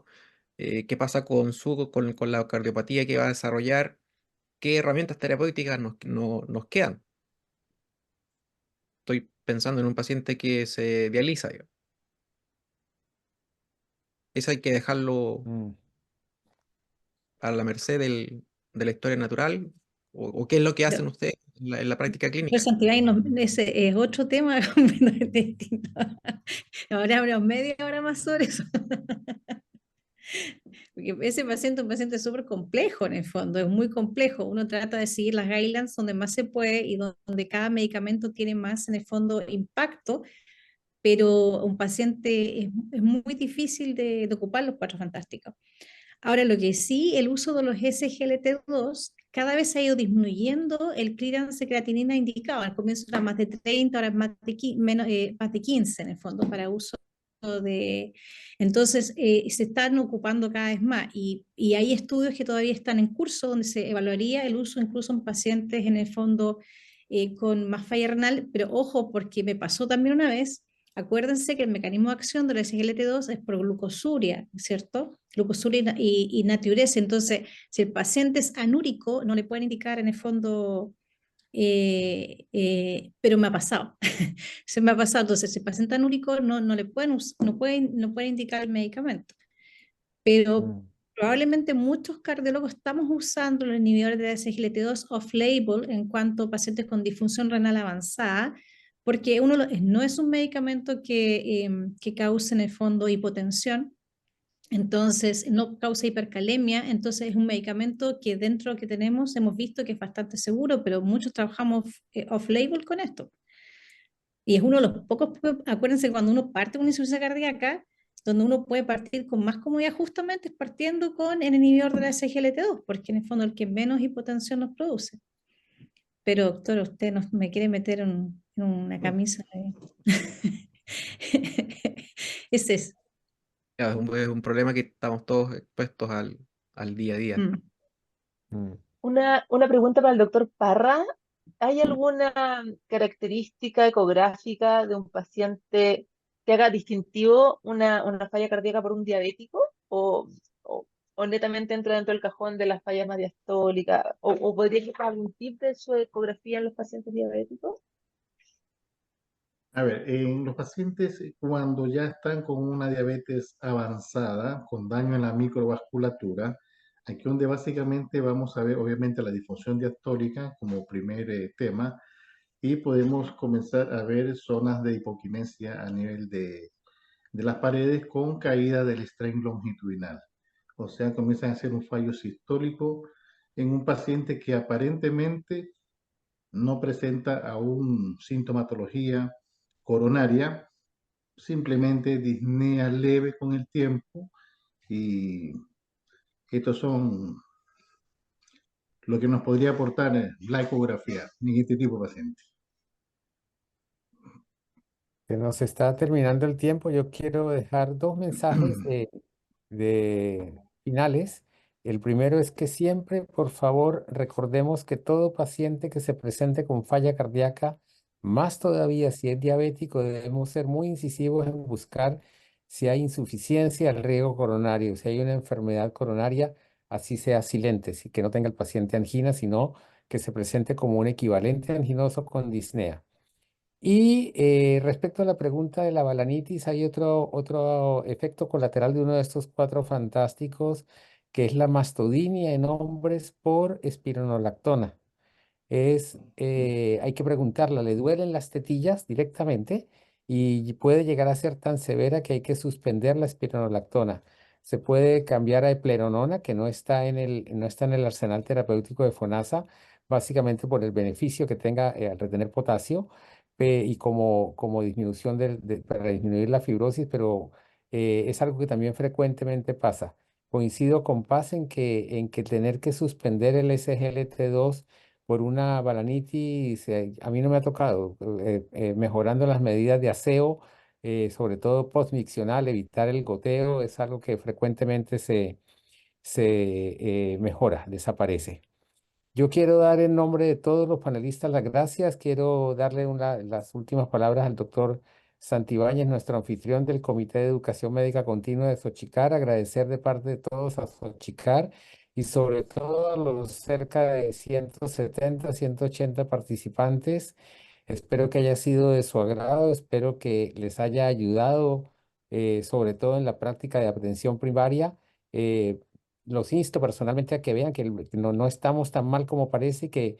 Speaker 1: ¿Qué pasa con la cardiopatía que va a desarrollar? ¿Qué herramientas terapéuticas nos quedan? Estoy pensando en un paciente que se dializa, digamos. Eso hay que dejarlo
Speaker 3: Mm.
Speaker 1: a la merced de la historia natural, o qué es lo que hacen
Speaker 2: Pero,
Speaker 1: ustedes en la práctica
Speaker 2: doctor
Speaker 1: clínica.
Speaker 2: Santibáñez, ese es otro tema completamente distinto. Ahora hablamos media hora más sobre eso. Porque ese paciente es un paciente súper complejo en el fondo, es muy complejo. Uno trata de seguir las guidelines donde más se puede y donde cada medicamento tiene más en el fondo impacto, pero un paciente es muy difícil de ocupar los cuatro fantásticos. Ahora, lo que sí, el uso de los SGLT2 cada vez ha ido disminuyendo el clearance de creatinina indicado. Al comienzo era más de 30, ahora es más de 15 en el fondo para uso de... Entonces, se están ocupando cada vez más y hay estudios que todavía están en curso donde se evaluaría el uso incluso en pacientes en el fondo con más falla renal, pero ojo, porque me pasó también una vez. Acuérdense que el mecanismo de acción de la SGLT2 es por glucosuria, ¿cierto? Glucosuria y natriuresia. Entonces, si el paciente es anúrico, no le pueden indicar en el fondo, pero me ha pasado. Se me ha pasado. Entonces, si el paciente es anúrico, no le pueden, no pueden indicar el medicamento. Pero
Speaker 3: Mm.
Speaker 2: probablemente muchos cardiólogos estamos usando los inhibidores de la SGLT2 off-label en cuanto a pacientes con disfunción renal avanzada, porque no es un medicamento que cause en el fondo hipotensión, entonces no causa hipercalemia, entonces es un medicamento que dentro de lo que tenemos hemos visto que es bastante seguro, pero muchos trabajamos off-label con esto. Y es uno de los pocos, acuérdense, cuando uno parte con una insuficiencia cardíaca, donde uno puede partir con más comodidad justamente es partiendo con el inhibidor de la SGLT2, porque en el fondo el que menos hipotensión nos produce. Pero doctor, usted me quiere meter en una camisa. Ese es.
Speaker 1: Ya, es un problema que estamos todos expuestos al día a día.
Speaker 2: Mm.
Speaker 3: Mm.
Speaker 5: Una pregunta para el doctor Parra. ¿Hay alguna característica ecográfica de un paciente que haga distintivo una falla cardíaca por un diabético? ¿O, o netamente entra dentro del cajón de las fallas más diastólicas? ¿O podría ser algún tipo de su ecografía en los pacientes diabéticos?
Speaker 4: A ver, en los pacientes cuando ya están con una diabetes avanzada, con daño en la microvasculatura, aquí donde básicamente vamos a ver obviamente la disfunción diastólica como primer tema y podemos comenzar a ver zonas de hipoquinesia a nivel de las paredes con caída del strain longitudinal. O sea, comienzan a hacer un fallo sistólico en un paciente que aparentemente no presenta aún sintomatología coronaria, simplemente disnea leve con el tiempo y estos son lo que nos podría aportar la ecografía en este tipo de pacientes.
Speaker 3: Se nos está terminando el tiempo. Yo quiero dejar dos mensajes de finales. El primero es que siempre, por favor, recordemos que todo paciente que se presente con falla cardíaca, más todavía si es diabético, debemos ser muy incisivos en buscar si hay insuficiencia al riego coronario, si hay una enfermedad coronaria, así sea silente, si que no tenga el paciente angina, sino que se presente como un equivalente anginoso con disnea. Y respecto a la pregunta de la balanitis, hay otro efecto colateral de uno de estos cuatro fantásticos, que es la mastodinia en hombres por espironolactona. Hay que preguntarla, ¿le duelen las tetillas directamente? Y puede llegar a ser tan severa que hay que suspender la espironolactona. Se puede cambiar a epleronona, que no está en el arsenal terapéutico de FONASA, básicamente por el beneficio que tenga al retener potasio y como disminución para disminuir la fibrosis, pero es algo que también frecuentemente pasa. Coincido con Paz en que tener que suspender el SGLT2 por una balanitis, a mí no me ha tocado, mejorando las medidas de aseo, sobre todo postmiccional, evitar el goteo, es algo que frecuentemente se mejora, desaparece. Yo quiero dar en nombre de todos los panelistas las gracias. Quiero darle las últimas palabras al doctor Santibáñez, nuestro anfitrión del Comité de Educación Médica Continua de Xochicar. Agradecer de parte de todos a Xochicar y sobre todo a los cerca de 170, 180 participantes. Espero que haya sido de su agrado, espero que les haya ayudado, sobre todo en la práctica de atención primaria. Eh, los insto personalmente a que vean que no estamos tan mal como parece y que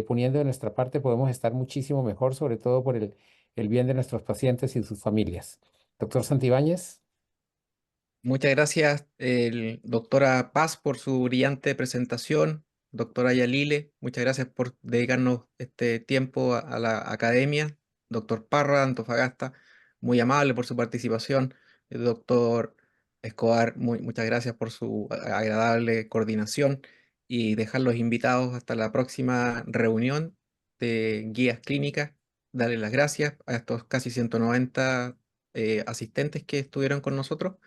Speaker 3: poniendo de nuestra parte podemos estar muchísimo mejor, sobre todo por el bien de nuestros pacientes y sus familias. Doctor Santibáñez.
Speaker 1: Muchas gracias, doctora Paz, por su brillante presentación. Doctora Yalile, muchas gracias por dedicarnos este tiempo a la academia. Doctor Parra, Antofagasta, muy amable por su participación. El doctor Escobar, muchas gracias por su agradable coordinación y dejar los invitados hasta la próxima reunión de guías clínicas. Darle las gracias a estos casi 190 asistentes que estuvieron con nosotros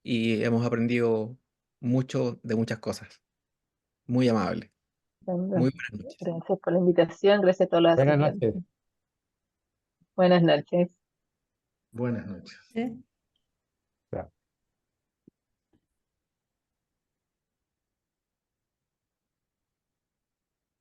Speaker 1: y hemos aprendido mucho de muchas cosas. Muy amable.
Speaker 5: Estupendo.
Speaker 1: Muy buenas noches.
Speaker 5: Gracias por la invitación, gracias a todos los
Speaker 3: Buenas
Speaker 5: asistentes.
Speaker 3: noches.
Speaker 5: Buenas noches.
Speaker 4: Buenas noches.
Speaker 2: ¿Sí?